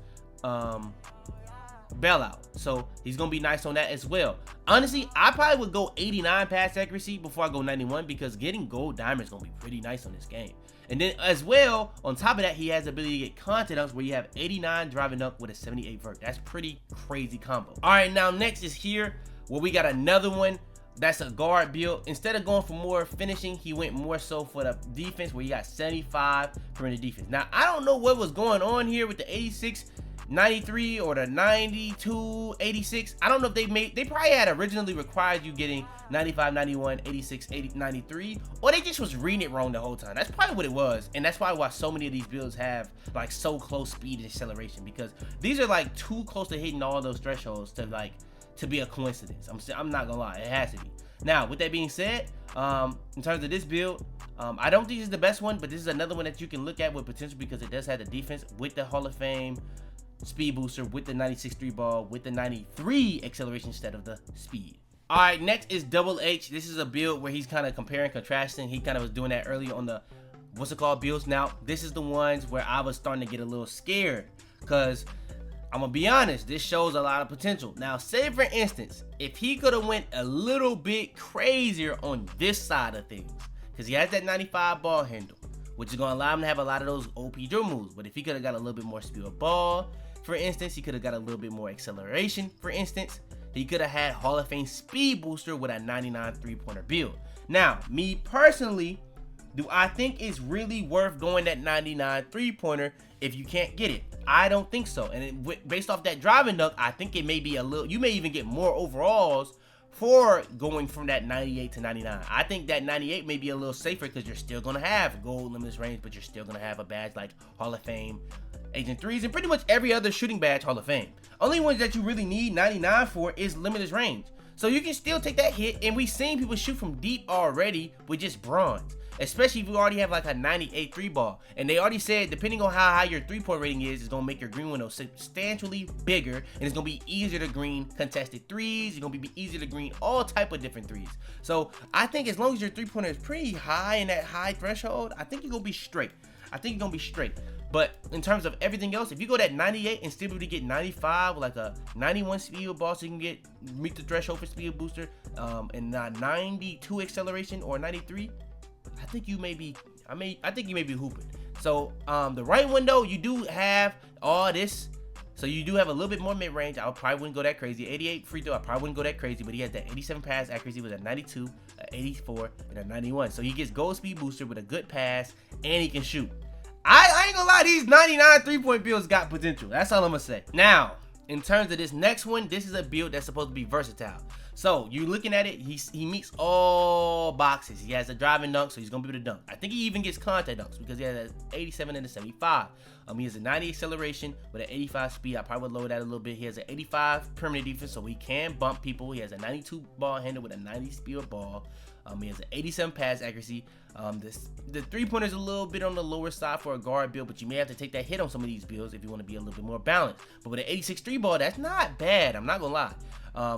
bailout. So he's going to be nice on that as well. Honestly, I probably would go 89 pass accuracy before I go 91, because getting gold diamond is going to be pretty nice on this game. And then as well, on top of that, he has the ability to get content dunks where you have 89 driving dunk with a 78 vert. That's pretty crazy combo. All right, now next is here where we got another one that's a guard build. Instead of going for more finishing, he went more so for the defense, where he got 75 perimeter defense. Now, I don't know what was going on here with the 86 93 or the 92 86. I don't know if they probably had originally required you getting 95 91 86 80 93, or they just was reading it wrong the whole time. That's probably what it was, and that's why so many of these builds have like so close speed and acceleration, because these are like too close to hitting all those thresholds to be a coincidence. I'm not gonna lie, it has to be. Now, with that being said, in terms of this build, I don't think this is the best one, but this is another one that you can look at with potential, because it does have the defense with the Hall of Fame speed booster, with the 96 3 ball, with the 93 acceleration instead of the speed. All right, next is Double H. This is a build where he's kind of comparing, contrasting. He kind of was doing that earlier on the builds. Now, this is the ones where I was starting to get a little scared, because I'm gonna be honest, this shows a lot of potential. Now, say for instance, if he could have went a little bit crazier on this side of things, because he has that 95 ball handle, which is gonna allow him to have a lot of those OP dribble moves. But if he could have got a little bit more speed of ball, for instance, he could have got a little bit more acceleration, for instance, he could have had Hall of Fame speed booster with a 99 3-pointer build. Now, me personally, do I think it's really worth going that 99 3-pointer if you can't get it? I don't think so. And based off that driving dunk, I think it may be a little, you may even get more overalls for going from that 98 to 99. I think that 98 may be a little safer, because you're still going to have gold limitless range, but you're still going to have a badge like Hall of Fame Agent 3s and pretty much every other shooting badge Hall of Fame. Only ones that you really need 99 for is limitless range. So you can still take that hit, and we've seen people shoot from deep already with just bronze. Especially if you already have like a 98 3 ball. And they already said, depending on how high your 3-point rating is, it's going to make your green window substantially bigger. And it's going to be easier to green contested 3s. It's going to be easier to green all type of different 3s. So I think as long as your 3-pointer is pretty high in that high threshold, I think you're going to be straight. But in terms of everything else, if you go that 98 and still be able to get 95 with like a 91 speed ball, so you can meet the threshold for speed booster, and a 92 acceleration or 93, I think you may be hooping. So the right window, you do have all this. So you do have a little bit more mid-range. I probably wouldn't go that crazy. 88 free throw, I probably wouldn't go that crazy, but he has that 87 pass accuracy with a 92, a 84, and a 91. So he gets gold speed booster with a good pass, and he can shoot. I ain't gonna lie, these 99 3-point builds got potential. That's all I'm gonna say. Now, in terms of this next one, this is a build that's supposed to be versatile. So you're looking at it, he meets all boxes. He has a driving dunk, so he's gonna be able to dunk. I think he even gets contact dunks, because he has an 87 and a 75. He has a 90 acceleration with an 85 speed. I probably would lower that a little bit. He has an 85 perimeter defense, so he can bump people. He has a 92 ball handle with a 90 speed of ball. He has an 87 pass accuracy. The 3-pointer is a little bit on the lower side for a guard build, but you may have to take that hit on some of these builds if you want to be a little bit more balanced. But with an 86 3 ball, that's not bad. I'm not gonna lie.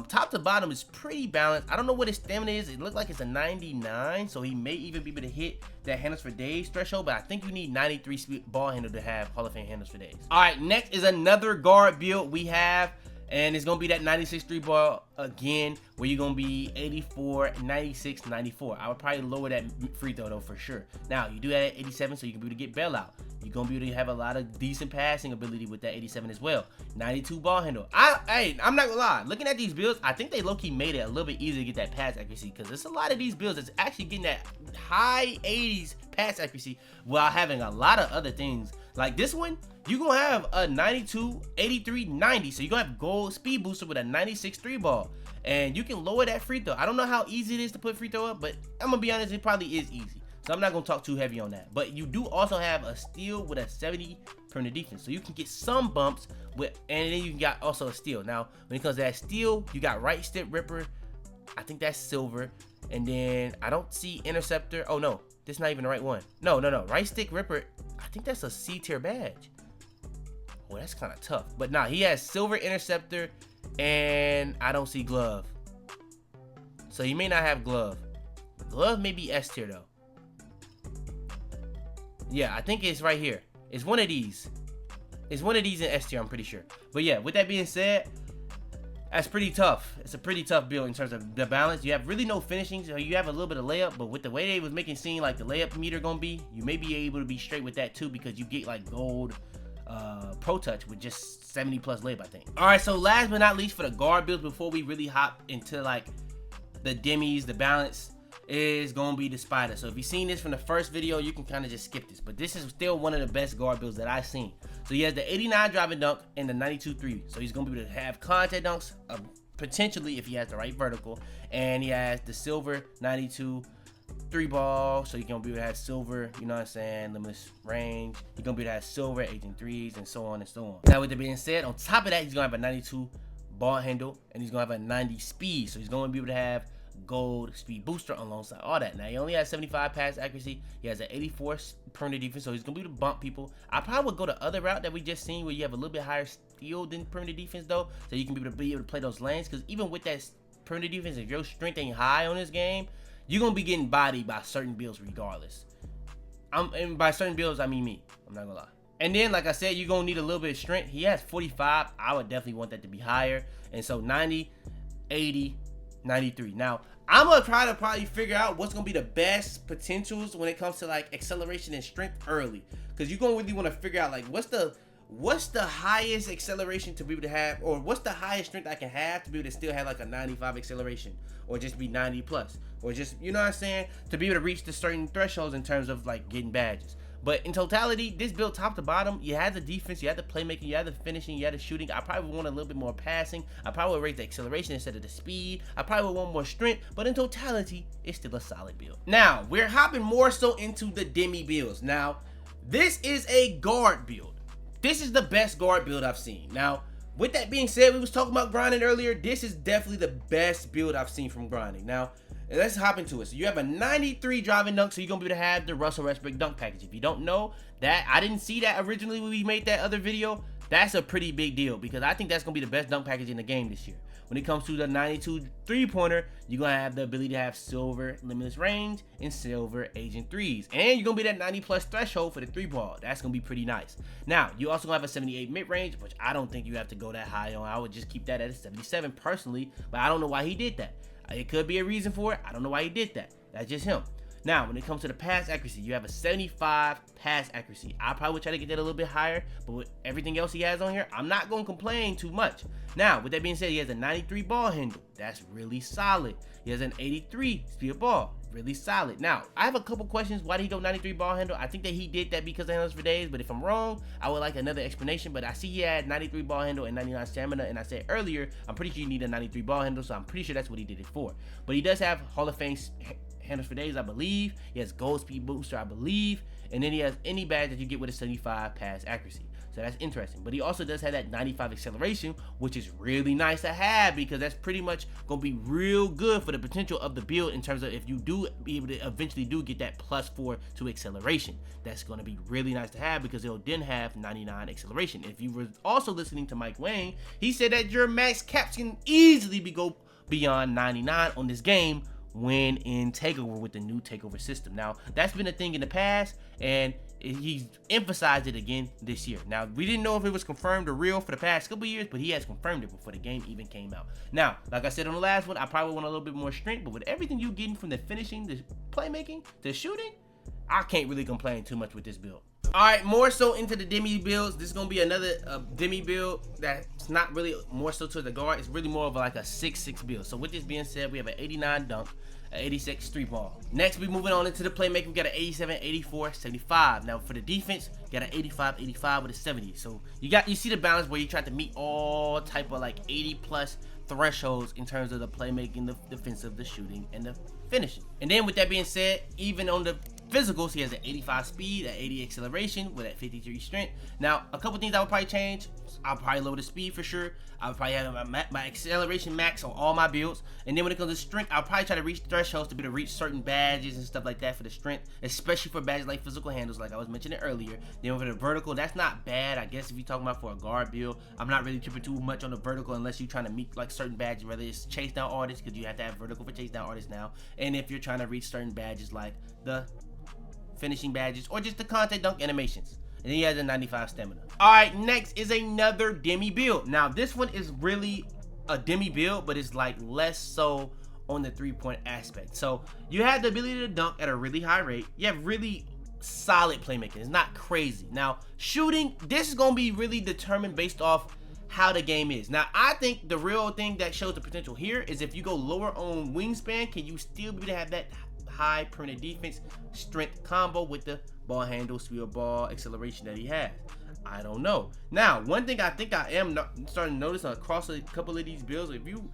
Top to bottom is pretty balanced. I don't know what his stamina is. It looks like it's a 99, so he may even be able to hit that handles for days threshold, but I think you need 93 speed ball handle to have Hall of Fame handles for days. All right, next is another guard build we have, And it's going to be that 96 3 ball again, where you're going to be 84, 96, 94. I would probably lower that free throw though for sure. Now, you do that at 87 so you can be able to get bailout. You're going to be able to have a lot of decent passing ability with that 87 as well. 92 ball handle. I'm not going to lie. Looking at these builds, I think they low-key made it a little bit easier to get that pass accuracy, because there's a lot of these builds that's actually getting that high 80s pass accuracy while having a lot of other things. Like this one, you're going to have a 92, 83, 90. So you're going to have gold speed booster with a 96 3 ball. And you can lower that free throw. I don't know how easy it is to put free throw up, but I'm going to be honest, it probably is easy. So I'm not going to talk too heavy on that. But you do also have a steal with a 70 perimeter defense. So you can get some bumps, with, and then you got also a steal. Now, when it comes to that steal, you got right stick ripper. I think that's silver. And then I don't see interceptor. Oh, no. This is not even the right one. No. Right stick ripper. I think that's a C tier badge. Oh, that's kind of tough. But nah, he has silver interceptor, and I don't see glove. So he may not have glove. Glove may be S tier though. Yeah, I think it's right here. It's one of these. It's one of these in S tier, I'm pretty sure. But yeah, with that being said, that's pretty tough. It's a pretty tough build in terms of the balance. You have really no finishing, so you have a little bit of layup, but with the way they was making seem like the layup meter gonna be, you may be able to be straight with that too, because you get like gold pro touch with just 70 plus layup, I think. All right, so last but not least for the guard builds, before we really hop into like the demis, the balance, is gonna be the spider. So if you've seen this from the first video, you can kind of just skip this, but this is still one of the best guard builds that I've seen. So he has the 89 driving dunk and the 92 3. So he's gonna be able to have contact dunks, potentially if he has the right vertical, and he has the silver 92 3 ball, so you're gonna be able to have silver, you know what I'm saying, limitless range. You're gonna be able to have silver, agent threes, and so on and so on. Now with that being said, on top of that, he's gonna have a 92 ball handle, and he's gonna have a 90 speed, so he's gonna be able to have gold speed booster alongside all that. Now he only has 75 pass accuracy. He has an 84 perimeter defense, so he's gonna be able to bump people. I probably would go the other route that we just seen, where you have a little bit higher steal than perimeter defense though, so you can be able to play those lanes, because even with that perimeter defense, if your strength ain't high on this game, you're gonna be getting bodied by certain builds regardless. And by certain builds, I mean me. I'm not gonna lie. And then, like I said, you're gonna need a little bit of strength. He has 45. I would definitely want that to be higher. And so 90, 80, 93. Now, I'm gonna try to probably figure out what's gonna be the best potentials when it comes to like acceleration and strength early, because you're gonna really want to figure out like what's the highest acceleration to be able to have, or what's the highest strength I can have to be able to still have like a 95 acceleration, or just be 90 plus, or just, you know what I'm saying, to be able to reach the certain thresholds in terms of like getting badges. But in totality, this build top to bottom, you had the defense, you had the playmaking, you had the finishing, you had the shooting. I probably would want a little bit more passing. I probably would raise the acceleration instead of the speed. I probably would want more strength, but in totality, it's still a solid build. Now, we're hopping more so into the demi builds. Now, this is a guard build. This is the best guard build I've seen. Now, with that being said, we was talking about grinding earlier. This is definitely the best build I've seen from grinding. Now, let's hop into it. So you have a 93 driving dunk, so you're gonna be able to have the Russell Westbrook dunk package. If you don't know that, I didn't see that originally when we made that other video. That's a pretty big deal, because I think that's gonna be the best dunk package in the game this year. When it comes to the 92 3-pointer, you're gonna have the ability to have silver limitless range and silver agent threes, and you're gonna be that 90 plus threshold for the 3 ball. That's gonna be pretty nice. Now you also gonna have a 78 mid range, which I don't think you have to go that high on. I would just keep that at a 77 personally, but I don't know why he did that. It could be a reason for it. I don't know why he did that. That's just him. Now, when it comes to the pass accuracy, you have a 75 pass accuracy. I probably would try to get that a little bit higher, but with everything else he has on here, I'm not going to complain too much. Now, with that being said, he has a 93 ball handle. That's really solid. He has an 83 speed of ball. Really solid. Now, I have a couple questions. Why did he go 93 ball handle? I think that he did that because of handles for days, but if I'm wrong, I would like another explanation. But I see he had 93 ball handle and 99 stamina, and I said earlier, I'm pretty sure you need a 93 ball handle, so I'm pretty sure that's what he did it for. But he does have Hall of Fame handles for days, I believe. He has gold speed booster, I believe, and then he has any badge that you get with a 75 pass accuracy. So that's interesting. But he also does have that 95 acceleration, which is really nice to have, because that's pretty much gonna be real good for the potential of the build in terms of if you do be able to eventually do get that +4 to acceleration. That's gonna be really nice to have, because it'll then have 99 acceleration. If you were also listening to Mike Wang, he said that your max caps can easily go beyond 99 on this game win in takeover with the new takeover system. Now that's been a thing in the past, and he's emphasized it again this year. Now we didn't know if it was confirmed or real for the past couple years, but he has confirmed it before the game even came out. Now, like I said on the last one, I probably want a little bit more strength, but with everything you're getting from the finishing, the playmaking, the shooting, I can't really complain too much with this build. Alright, more so into the demi builds. This is going to be another demi build that's not really more so to the guard. It's really more of like a 6'6 build. So with this being said, we have an 89 dunk, an 86 street ball. Next, we moving on into the playmaking. We got an 87, 84, 75. Now for the defense, we got an 85, 85 with a 70. So you see the balance where you try to meet all type of like 80 plus thresholds in terms of the playmaking, the defensive, the shooting, and the finishing. And then with that being said, even on the physicals, he has an 85 speed, an 80 acceleration with a 53 strength. Now, a couple things I would probably change. I'll probably lower the speed for sure. I'll probably have my acceleration max on all my builds. And then when it comes to strength, I'll probably try to reach thresholds to be able to reach certain badges and stuff like that for the strength, especially for badges like physical handles, like I was mentioning earlier. Then for the vertical, that's not bad. I guess if you're talking about for a guard build, I'm not really tripping too much on the vertical unless you're trying to meet like certain badges, whether it's chase down artists, because you have to have vertical for chase down artists now. And if you're trying to reach certain badges like the finishing badges or just the contact dunk animations. And then he has a 95 stamina. Alright, next is another demi build. Now this one is really a demi build, but it's like less so on the 3-point aspect. So you have the ability to dunk at a really high rate. You have really solid playmaking. It's not crazy. Now shooting, this is gonna be really determined based off how the game is. Now I think the real thing that shows the potential here is if you go lower on wingspan, can you still be able to have that high perimeter defense strength combo with the ball handle, speed ball, acceleration that he has? I don't know. Now, one thing I think I am starting to notice across a couple of these builds, if you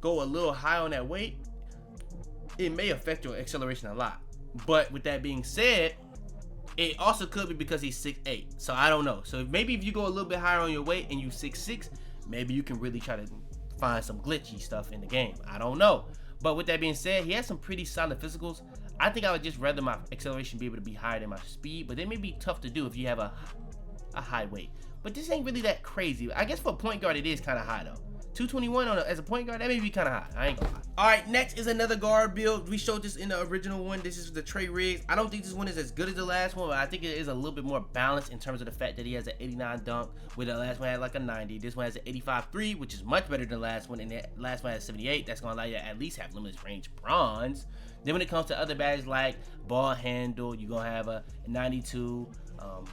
go a little high on that weight, it may affect your acceleration a lot. But with that being said, it also could be because he's 6'8". So I don't know. So maybe if you go a little bit higher on your weight and you 6'6", maybe you can really try to find some glitchy stuff in the game. I don't know. But with that being said, he has some pretty solid physicals. I think I would just rather my acceleration be able to be higher than my speed, but it may be tough to do if you have a high weight. But this ain't really that crazy. I guess for a point guard, it is kind of high though. 221 as a point guard, that may be kind of high. I ain't gonna lie. All right, next is another guard build. We showed this in the original one. This is the Trey Riggs. I don't think this one is as good as the last one, but I think it is a little bit more balanced in terms of the fact that he has an 89 dunk, where the last one had like a 90. This one has an 85-3, which is much better than the last one, and the last one has 78. That's gonna allow you to at least have limitless range bronze. Then when it comes to other badges like ball handle, you're gonna have a 92,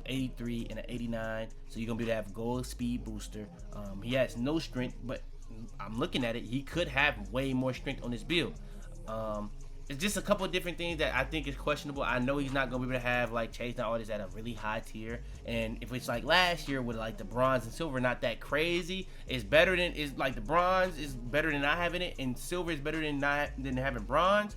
83, and an 89. So you're gonna be able to have gold speed booster. He has no strength, but I'm looking at it, he could have way more strength on this build. It's just a couple of different things that I think is questionable. I know he's not gonna be able to have like chase down artists at a really high tier, and if it's like last year with like the bronze and silver not that crazy, it's better than, is like the bronze is better than not having it, and silver is better than having bronze.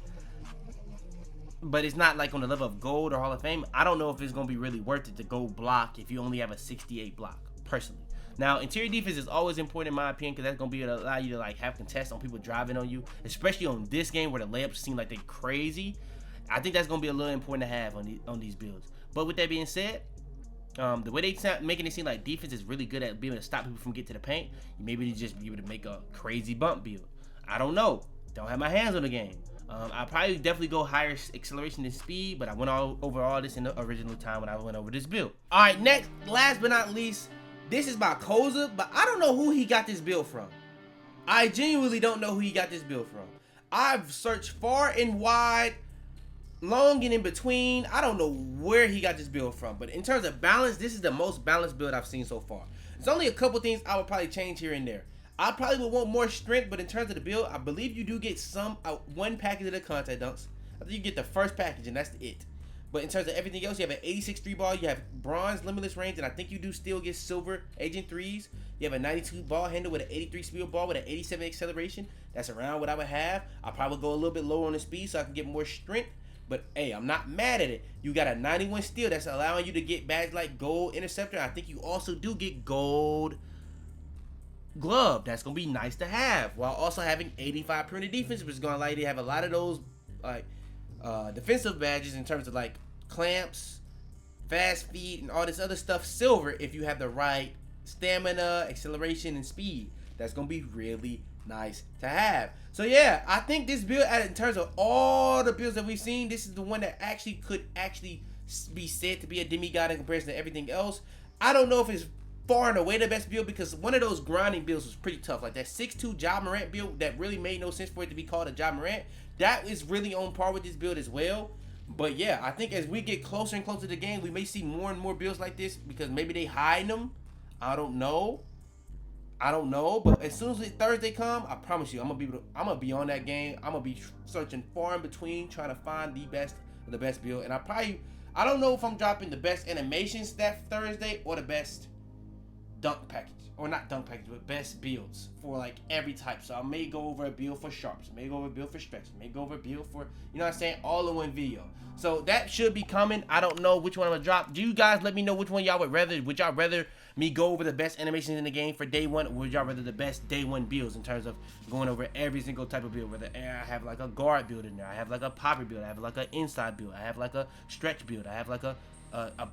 But it's not like on the level of gold or Hall of Fame. I don't know if it's gonna be really worth it to go block if you only have a 68 block, personally. Now, interior defense is always important in my opinion, because that's gonna be able to allow you to like have contests on people driving on you, especially on this game where the layups seem like they're crazy. I think that's gonna be a little important to have on these builds. But with that being said, the way they making it seem like defense is really good at being able to stop people from getting to the paint, you maybe just be able to make a crazy bump build. I don't know. Don't have my hands on the game. I probably definitely go higher acceleration and speed, but I went over all this in the original time when I went over this build. All right, next, last but not least, this is by Koza, but I don't know who he got this build from. I genuinely don't know who he got this build from. I've searched far and wide, long and in between. I don't know where he got this build from, but in terms of balance, this is the most balanced build I've seen so far. There's only a couple things I would probably change here and there. I probably would want more strength, but in terms of the build, I believe you do get one package of the contact dunks. I think you get the first package, and that's it. But in terms of everything else, you have an 86 3 ball, you have bronze limitless range, and I think you do still get silver agent 3s. You have a 92 ball handle with an 83 speed ball with an 87 acceleration. That's around what I would have. I'll probably go a little bit lower on the speed so I can get more strength. But hey, I'm not mad at it. You got a 91 steal that's allowing you to get badges like gold interceptor. I think you also do get gold glove. That's gonna be nice to have, while also having 85 perimeter defense, which is gonna allow you to have a lot of those like defensive badges in terms of like clamps, fast feet, and all this other stuff silver if you have the right stamina, acceleration, and speed. That's gonna be really nice to have. So yeah, I think this build, in terms of all the builds that we've seen, this is the one that actually could be said to be a demigod in comparison to everything else. I don't know if it's far and away the best build, because one of those grinding builds was pretty tough. Like that 6'2" Ja Morant build that really made no sense for it to be called a Ja Morant. That is really on par with this build as well. But yeah, I think as we get closer and closer to the game, we may see more and more builds like this, because maybe they hide them. I don't know. But as soon as Thursday come, I promise you, I'm gonna be on that game. I'm gonna be searching far in between, trying to find the best build. And I don't know if I'm dropping the best animations that Thursday or the best dunk package, or not dunk package, but best builds for like every type. So I may go over a build for sharps, may go over a build for stretch, may go over a build for, you know what I'm saying, all in one video. So that should be coming. I don't know which one I'm gonna drop. Do you guys let me know which one y'all would rather? Would y'all rather me go over the best animations in the game for day one, or would y'all rather the best day one builds in terms of going over every single type of build? Whether I have like a guard build in there, I have like a popper build, I have like an inside build, I have like a stretch build, I have like a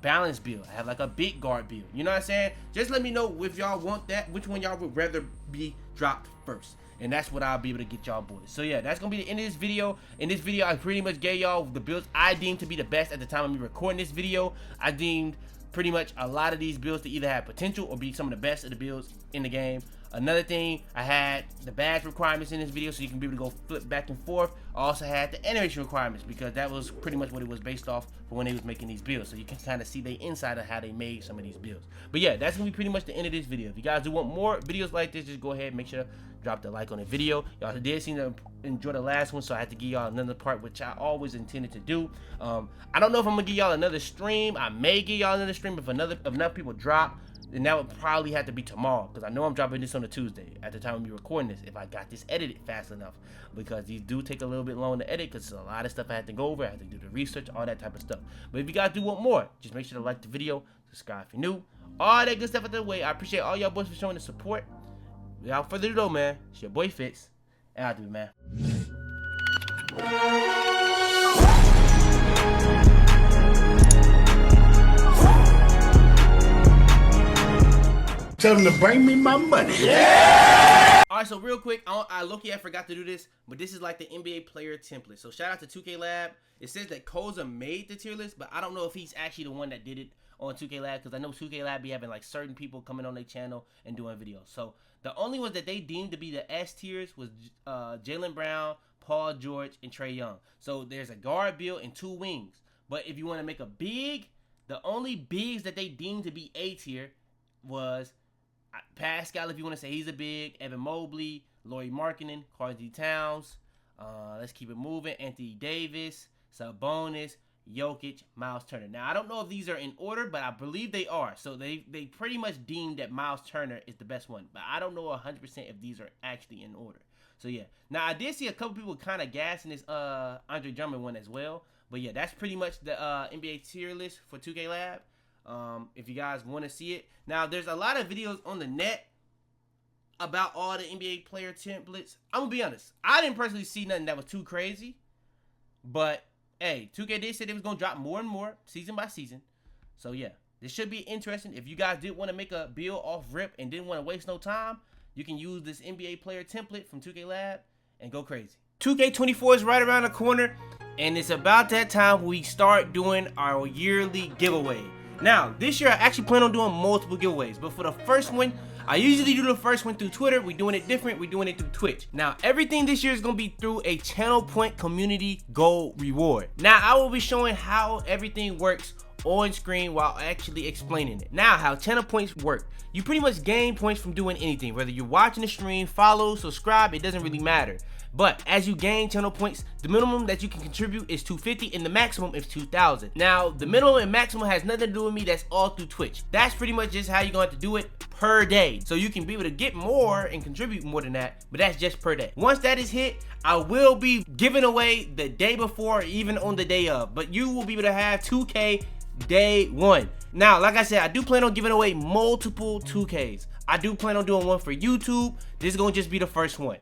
balanced build, I have like a big guard build. You know what I'm saying? Just let me know if y'all want that, which one y'all would rather be dropped first. And that's what I'll be able to get y'all boys. So yeah, that's gonna be the end of this video. In this video, I pretty much gave y'all the builds I deemed to be the best at the time of me recording this video. I deemed pretty much a lot of these builds to either have potential or be some of the best of the builds in the game. Another thing, I had the badge requirements in this video so you can be able to go flip back and forth. I also had the animation requirements, because that was pretty much what it was based off for when they was making these builds. So you can kind of see the inside of how they made some of these builds. But yeah, that's gonna be pretty much the end of this video. If you guys do want more videos like this, just go ahead and make sure to drop the like on the video. Y'all did seem to enjoy the last one, so I had to give y'all another part, which I always intended to do. I don't know if I'm gonna give y'all another stream. I may give y'all another stream if enough people drop. Then that would probably have to be tomorrow, because I know I'm dropping this on a Tuesday at the time of me recording this, if I got this edited fast enough, because these do take a little bit long to edit, because there's a lot of stuff I have to go over. I have to do the research, all that type of stuff. But if you guys do want more, just make sure to like the video, subscribe if you're new, all that good stuff out the way. I appreciate all y'all boys for showing the support. Without further ado, man, it's your boy Fitz, and I'll do it, man. Tell them to bring me my money. Yeah! Alright, so real quick, I forgot to do this, but this is like the NBA player template. So shout out to 2K Lab. It says that Koza made the tier list, but I don't know if he's actually the one that did it on 2K Lab, because I know 2K Lab be having like certain people coming on their channel and doing videos. So the only ones that they deemed to be the S tiers was Jaylen Brown, Paul George, and Trae Young. So there's a guard build and 2 wings. But if you want to make a big, the only bigs that they deemed to be A tier was Pascal, if you want to say he's a big, Evan Mobley, Lauri Markkanen, Karl-Anthony Towns, let's keep it moving, Anthony Davis, Sabonis, Jokic, Miles Turner. Now, I don't know if these are in order, but I believe they are. So they pretty much deemed that Miles Turner is the best one. But I don't know 100% if these are actually in order. So yeah. Now, I did see a couple people kind of gassing this Andre Drummond one as well. But yeah, that's pretty much the NBA tier list for 2K Lab. If you guys want to see it. Now, there's a lot of videos on the net about all the NBA player templates. I'm gonna be honest, I didn't personally see nothing that was too crazy, but hey, 2K did say they was gonna drop more and more season by season. So yeah, this should be interesting. If you guys did want to make a build off rip and didn't want to waste no time, you can use this NBA player template from 2K Lab and go crazy. 2K24 is right around the corner, and it's about that time we start doing our yearly giveaway. Now, this year I actually plan on doing multiple giveaways, but for the first one, I usually do the first one through Twitter. We're doing it different. We're doing it through Twitch. Now, everything this year is going to be through a Channel Point Community Gold Reward. Now, I will be showing how everything works on screen while actually explaining it. Now, how channel points work. You pretty much gain points from doing anything. Whether you're watching the stream, follow, subscribe, it doesn't really matter. But as you gain channel points, the minimum that you can contribute is 250 and the maximum is 2,000. Now, the minimum and maximum has nothing to do with me. That's all through Twitch. That's pretty much just how you're going to have to do it per day. So you can be able to get more and contribute more than that, but that's just per day. Once that is hit, I will be giving away the day before or even on the day of. But you will be able to have 2K day one. Now, like I said, I do plan on giving away multiple 2Ks. I do plan on doing one for YouTube. This is going to just be the first one.